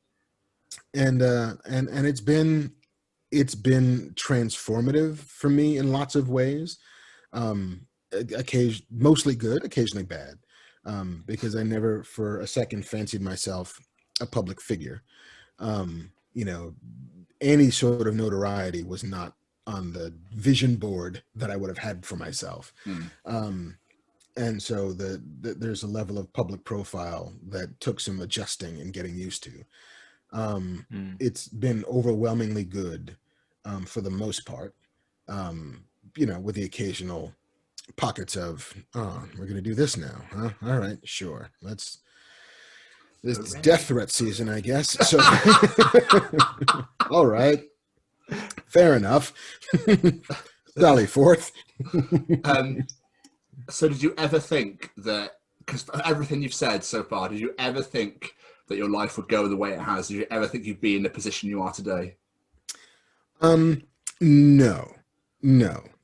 And it's been transformative for me in lots of ways. Mostly good, occasionally bad. Because I never for a second fancied myself a public figure. Any sort of notoriety was not on the vision board that I would have had for myself. And so there's a level of public profile that took some adjusting and getting used to. It's been overwhelmingly good for the most part, with the occasional pockets of, oh, we're going to do this now, huh? All right, sure. This is death threat season, I guess. So, all right, fair enough. Sally forth. So did you ever think that, because everything you've said so far, did you ever think that your life would go the way it has? Did you ever think you'd be in the position you are today? No.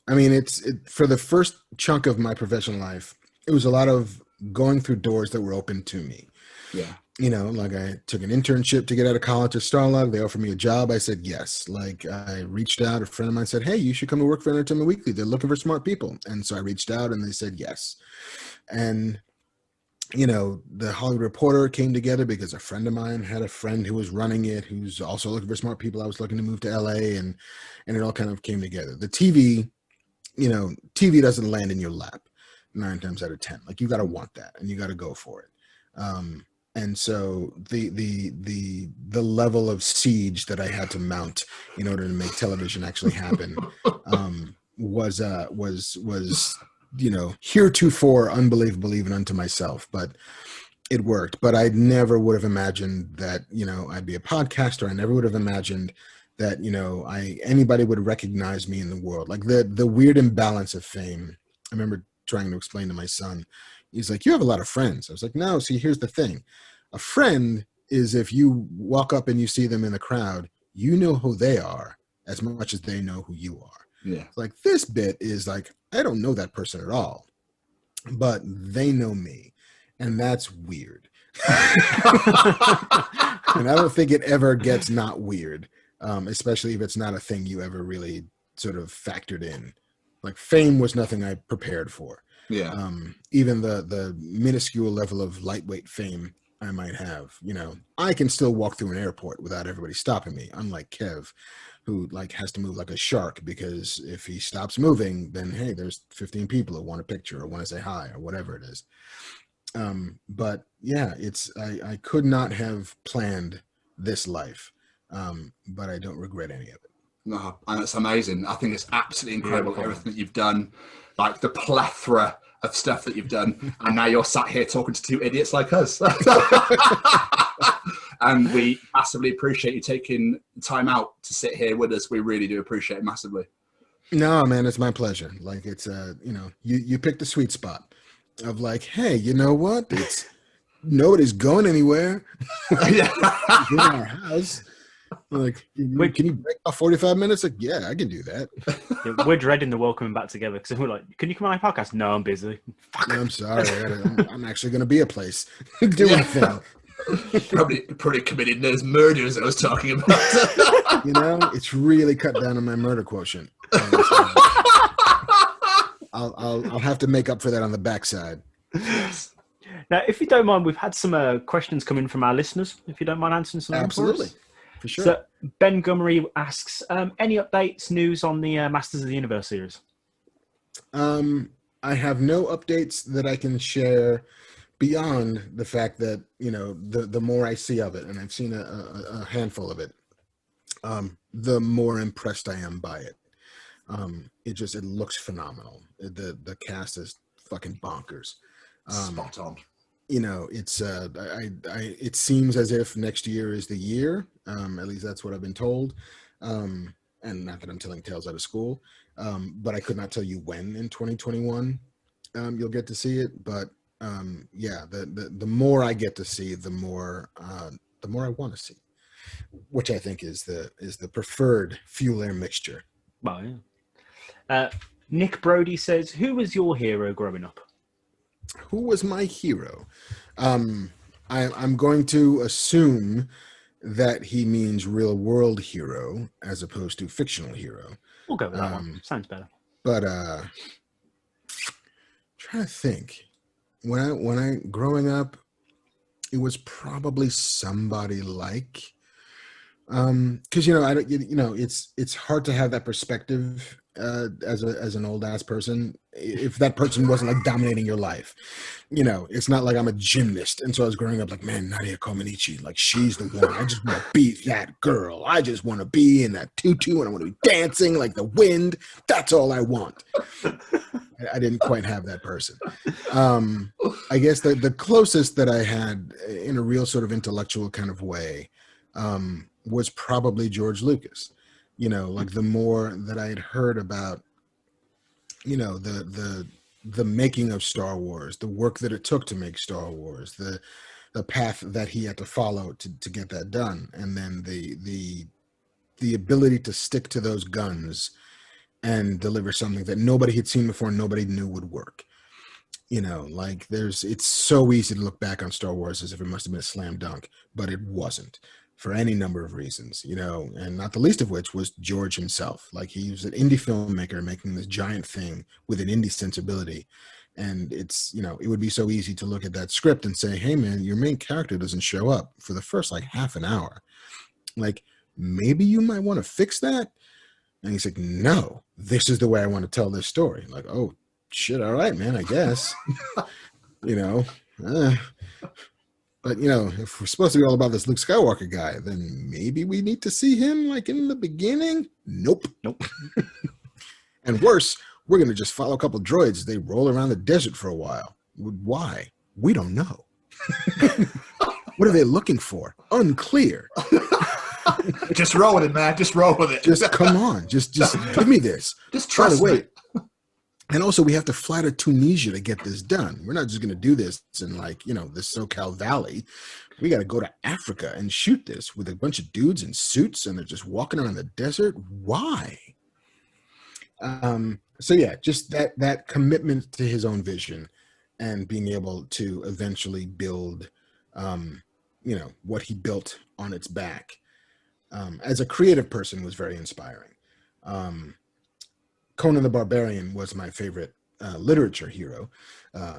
I mean, for the first chunk of my professional life, it was a lot of going through doors that were open to me. Yeah. Like I took an internship to get out of college at Starlog. They offered me a job. I said yes. Like I reached out. A friend of mine said, hey, you should come to work for Entertainment Weekly. They're looking for smart people. And so I reached out and they said yes. And, the Hollywood Reporter came together because a friend of mine had a friend who was running it, who's also looking for smart people. I was looking to move to LA and it all kind of came together. The TV doesn't land in your lap 9 times out of 10. Like you got to want that and you got to go for it. And so the level of siege that I had to mount in order to make television actually happen was heretofore unbelievable even unto myself, but it worked. But I never would have imagined that I'd be a podcaster. I never would have imagined that anybody would recognize me in the world. Like the weird imbalance of fame. I remember trying to explain to my son. He's like, you have a lot of friends. I was like, no, see, here's the thing. A friend is if you walk up and you see them in the crowd, you know who they are as much as they know who you are. Yeah. Like this bit is like, I don't know that person at all. but they know me, and that's weird. And I don't think it ever gets not weird, especially if it's not a thing you ever really sort of factored in. Like fame was nothing I prepared for. Yeah. Even the minuscule level of lightweight fame I might have, you know, I can still walk through an airport without everybody stopping me, unlike Kev, who like has to move like a shark, because if he stops moving, then hey, there's 15 people who want a picture or want to say hi or whatever it is. But yeah, I could not have planned this life, but I don't regret any of it. No, and it's amazing. I think it's absolutely incredible, everything that you've done, like the plethora of stuff that you've done, and now you're sat here talking to two idiots like us. And we massively appreciate you taking time out to sit here with us. We really do appreciate it massively. No, man, it's my pleasure. Like it's you know, you picked the sweet spot of like, hey, you know what? It's nobody's going anywhere. Yeah. In our house. Like, can you break about 45 minutes? Like, yeah, I can do that. Yeah, we're dreading the welcoming back together because we're like, can you come on my podcast? No, I'm busy. Fuck. No, I'm sorry. I'm actually going to be a place doing a thing. Probably committed those murders I was talking about. You know, it's really cut down on my murder quotient. I'll have to make up for that on the backside. Yes. Now, if you don't mind, we've had some questions come in from our listeners. If you don't mind answering some. Absolutely. For sure. So Ben Gummery asks, any updates, news on the Masters of the Universe series? I have no updates that I can share beyond the fact that, you know, the more I see of it, and I've seen a handful of it, the more impressed I am by it. It looks phenomenal. The cast is fucking bonkers. Spot on. You know, it's it seems as if next year is the year. At least that's what I've been told. And not that I'm telling tales out of school, but I could not tell you when in 2021 you'll get to see it. But yeah, the more I get to see, the more I want to see, which I think is the preferred fuel air mixture. Well, yeah. Nick Brody says, who was your hero growing up? Who was my hero? I'm going to assume that he means real world hero as opposed to fictional hero. We'll go with that one. Sounds better. But trying to think. When I growing up, it was probably somebody like, because you know it's hard to have that perspective as an old ass person if that person wasn't like dominating your life. You know, it's not like I'm a gymnast, and so I was growing up like, man, Nadia Comaneci, like she's the one. I just want to be that girl. I just want to be in that tutu, and I want to be dancing like the wind. That's all I want. I didn't quite have that person. I guess the closest that I had in a real sort of intellectual kind of way was probably George Lucas. You know, like the more that I had heard about, you know, the making of Star Wars, the work that it took to make Star Wars, the path that he had to follow to get that done, and then the ability to stick to those guns and deliver something that nobody had seen before and nobody knew would work. You know, like it's so easy to look back on Star Wars as if it must have been a slam dunk, but it wasn't, for any number of reasons, you know, and not the least of which was George himself. Like, he was an indie filmmaker making this giant thing with an indie sensibility. And it's, you know, it would be so easy to look at that script and say, hey man, your main character doesn't show up for the first like half an hour. Like, maybe you might want to fix that. And he's like, no, this is the way I want to tell this story. Like, oh shit. All right, man, I guess, you know, but, you know, if we're supposed to be all about this Luke Skywalker guy, then maybe we need to see him like in the beginning. Nope. And worse, we're going to just follow a couple droids. They roll around the desert for a while. Why? We don't know. What are they looking for? Unclear. Just roll with it, man. Just roll with it. Just come on. Just give me this. Just trust me. And also, we have to fly to Tunisia to get this done. We're not just going to do this in, like, you know, the SoCal Valley. We got to go to Africa and shoot this with a bunch of dudes in suits, and they're just walking around the desert. Why? So yeah, just that commitment to his own vision and being able to eventually build, what he built on its back, as a creative person was very inspiring. Conan the Barbarian was my favorite literature hero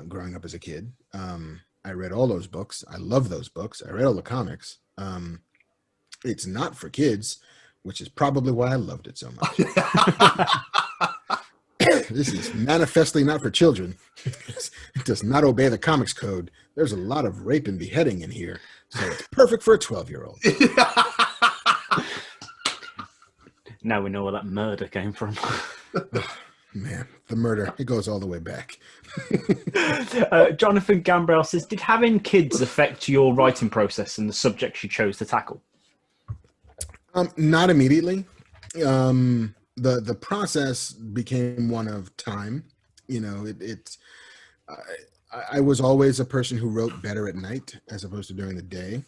growing up as a kid. I read all those books. I love those books. I read all the comics. It's not for kids, which is probably why I loved it so much. This is manifestly not for children. It does not obey the comics code. There's a lot of rape and beheading in here, so it's perfect for a 12-year-old. Now we know where that murder came from. Oh, man, the murder, it goes all the way back. Jonathan Gambrell says, did having kids affect your writing process and the subjects you chose to tackle? Not immediately. The process became one of time. I was always a person who wrote better at night as opposed to during the day.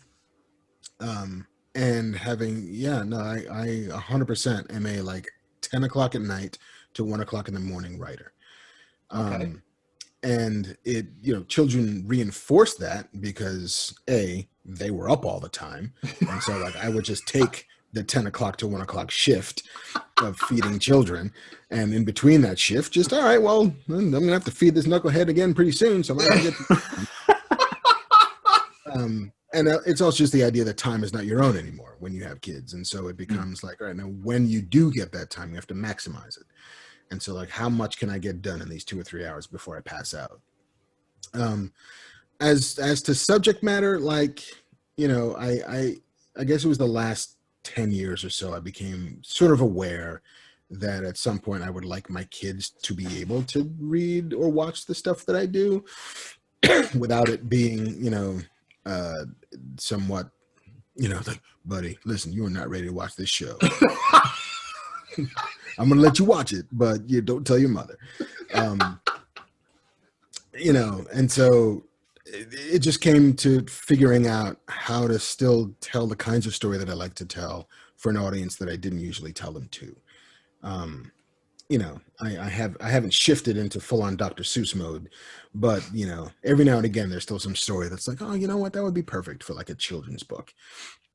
And having, I 100% am a like 10 o'clock at night to 1 o'clock in the morning writer. Okay. And children reinforced that because they were up all the time. And so like I would just take the 10 o'clock to 1 o'clock shift of feeding children. And in between that shift, just, all right, well, I'm going to have to feed this knucklehead again pretty soon. So I'm going to get and it's also just the idea that time is not your own anymore when you have kids. And so it becomes like, all right, now when you do get that time, you have to maximize it. And so like, how much can I get done in these 2 or 3 hours before I pass out? As to subject matter, like, I guess it was the last 10 years or so, I became sort of aware that at some point I would like my kids to be able to read or watch the stuff that I do without it being, somewhat, like, buddy, listen, you are not ready to watch this show. I'm going to let you watch it, but you don't tell your mother. And so it just came to figuring out how to still tell the kinds of story that I like to tell for an audience that I didn't usually tell them to. I haven't shifted into full-on Dr. Seuss mode, but every now and again there's still some story that's like, oh, you know what, that would be perfect for like a children's book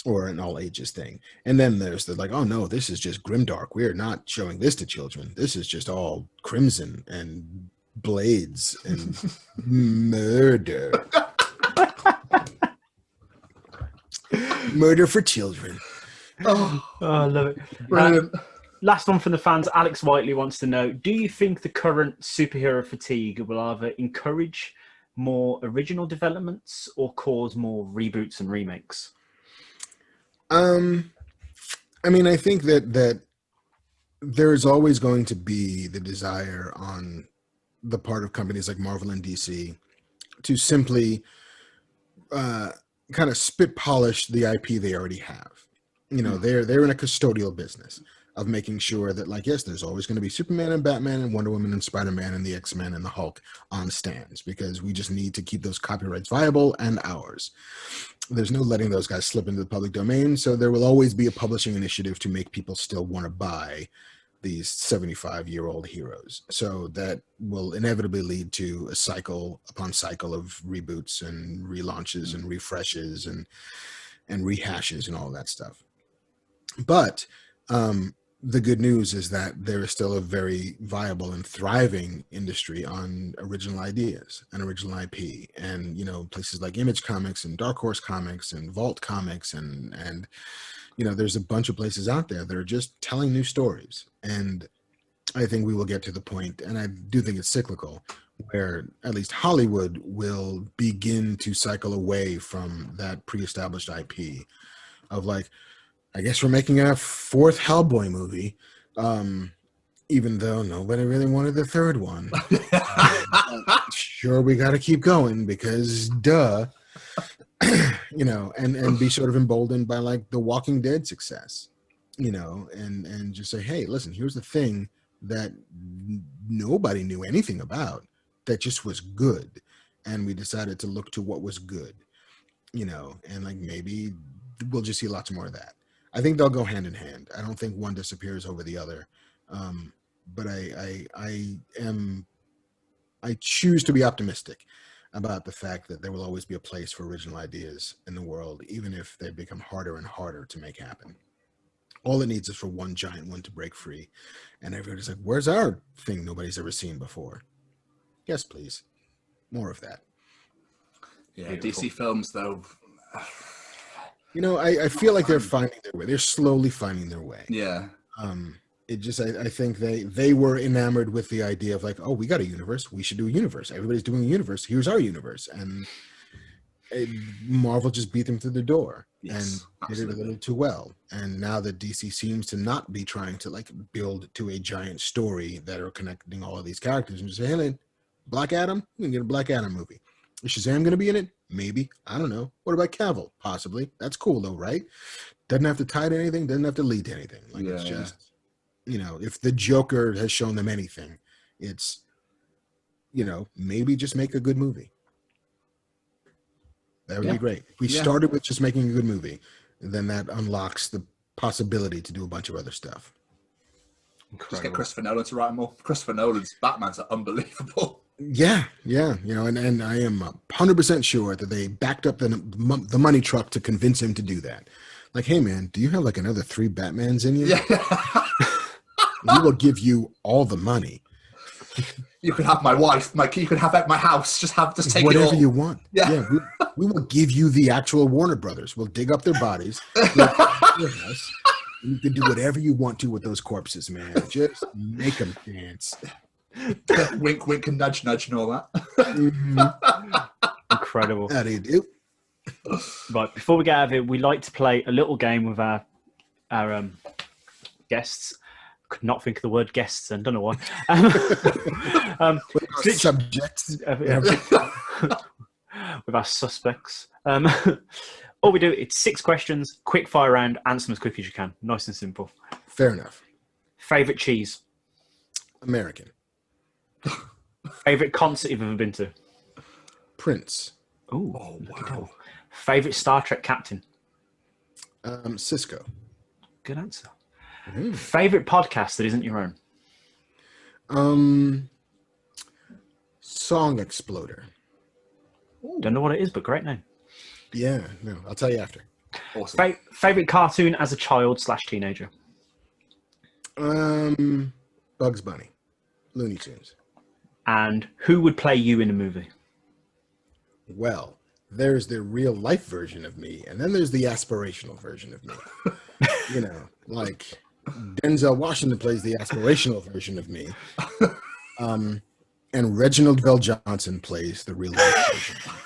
or an all ages thing. And then there's the like, oh no, this is just grimdark. We are not showing this to children. This is just all crimson and blades and murder. Murder for children. Oh, I love it. Brilliant. Last one from the fans. Alex Whiteley wants to know, do you think the current superhero fatigue will either encourage more original developments or cause more reboots and remakes? I think that there is always going to be the desire on the part of companies like Marvel and DC to simply kind of spit polish the IP they already have. They're in a custodial business of making sure that, like, yes, there's always going to be Superman and Batman and Wonder Woman and Spider-Man and the X-Men and the Hulk on stands because we just need to keep those copyrights viable and ours. There's no letting those guys slip into the public domain, so there will always be a publishing initiative to make people still want to buy these 75-year-old heroes. So that will inevitably lead to a cycle upon cycle of reboots and relaunches and refreshes and rehashes and all that stuff. But the good news is that there is still a very viable and thriving industry on original ideas and original IP, and places like Image Comics and Dark Horse Comics and Vault Comics and there's a bunch of places out there that are just telling new stories. And I think we will get to the point, and I do think it's cyclical, where at least Hollywood will begin to cycle away from that pre-established IP of like, I guess we're making a fourth Hellboy movie, even though nobody really wanted the third one. Sure, we got to keep going because duh, and be sort of emboldened by like the Walking Dead success, and just say, hey, listen, here's the thing that nobody knew anything about that just was good. And we decided to look to what was good, and like maybe we'll just see lots more of that. I think they'll go hand in hand. I don't think one disappears over the other. But I choose to be optimistic about the fact that there will always be a place for original ideas in the world, even if they become harder and harder to make happen. All it needs is for one giant one to break free. And everybody's like, where's our thing nobody's ever seen before? Yes, please. More of that. Yeah, beautiful. DC films, though. You know, I feel like they're finding their way. They're slowly finding their way. Yeah. It just, I think they were enamored with the idea of like, oh, we got a universe. We should do a universe. Everybody's doing a universe. Here's our universe. And Marvel just beat them through the door and did it a little too well. And now that DC seems to not be trying to like build to a giant story that are connecting all of these characters and just say, hey, Black Adam, we can get a Black Adam movie. Is Shazam going to be in it? Maybe. I don't know. What about Cavill? Possibly. That's cool though, right? Doesn't have to tie to anything. Doesn't have to lead to anything. Like it's just, you know, if the Joker has shown them anything, it's, you know, maybe just make a good movie. That would be great. If we started with just making a good movie, then that unlocks the possibility to do a bunch of other stuff. Incredible. Just get Christopher Nolan to write more. Christopher Nolan's Batman's unbelievable. Yeah, you know, and I am 100% sure that they backed up the money truck to convince him to do that. Like, hey man, do you have like another 3 Batmans in you? Yeah. We will give you all the money. You could have my wife, you could have at my house. Just take whatever it all. You want. Yeah, we will give you the actual Warner Brothers. We'll dig up their bodies. You can do whatever you want to with those corpses, man. Just make them dance. Wink, wink, and nudge, nudge, and all that. Incredible. How do you do? Right, before we get out of here, we like to play a little game with our guests. Could not think of the word guests, and don't know why. Subjects. With our suspects. All we do, it's 6 questions, quick fire round, answer them as quick as you can. Nice and simple. Fair enough. Favorite cheese? American. Favorite concert you've ever been to? Prince. Ooh, oh, wow. Favorite Star Trek captain? Cisco. Good answer. Favorite podcast that isn't your own? Song Exploder. Ooh. Don't know what it is, but great name. Yeah, no, I'll tell you after. Awesome. Favorite cartoon as a child / teenager? Bugs Bunny. Looney Tunes. And who would play you in a movie? Well, there's the real life version of me, and then there's the aspirational version of me. You know, like Denzel Washington plays the aspirational version of me. And Reginald Vell Johnson plays the real life version of me.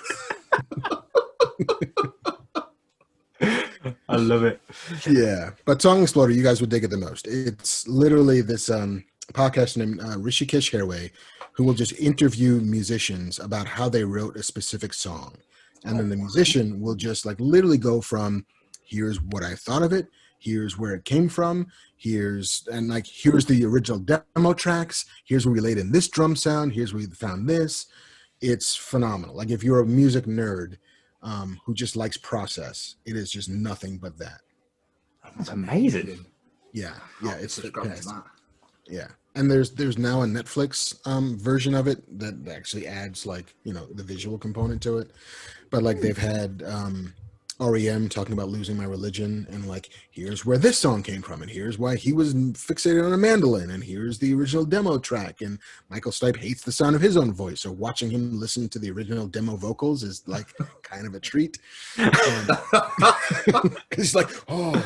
I love it. Yeah, but Song Exploder, you guys would dig it the most. It's literally this podcast named Rishikesh Hirway, who will just interview musicians about how they wrote a specific song. And then the musician will just like literally go from, here's what I thought of it, here's where it came from, here's the original demo tracks, here's where we laid in this drum sound, here's where we found this. It's phenomenal. Like if you're a music nerd who just likes process, it is just nothing but that. That's amazing. Yeah, it's fantastic. Yeah, and there's now a Netflix version of it that actually adds like, you know, the visual component to it. But like they've had REM talking about Losing My Religion, and like here's where this song came from, and here's why he was fixated on a mandolin, and here's the original demo track, and Michael Stipe hates the sound of his own voice, so watching him listen to the original demo vocals is like kind of a treat. He's like, no.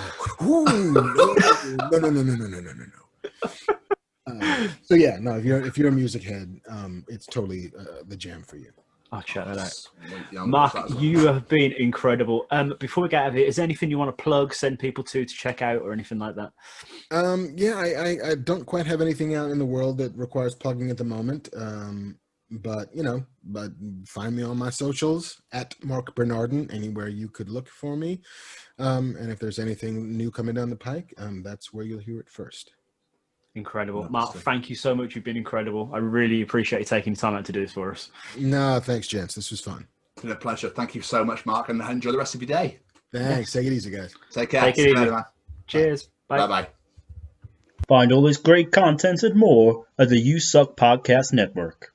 So yeah, no, if you're a music head, it's totally the jam for you. I'll check that out. Marc, you have been incredible. Before we get out of here, is there anything you want to plug, send people to check out or anything like that? Yeah, I don't quite have anything out in the world that requires plugging at the moment. But find me on my socials at Marc Bernardin, anywhere you could look for me. And if there's anything new coming down the pike, that's where you'll hear it first. Incredible. Marc, thank you so much. You've been incredible. I really appreciate you taking the time out to do this for us. No, thanks, gents. This was fun. It's been a pleasure. Thank you so much, Marc, and enjoy the rest of your day. Thanks. Take it easy, guys. Take care. Take it easy. Man. Cheers. Bye. Bye-bye. Find all this great content and more at the USUK Podcast Network.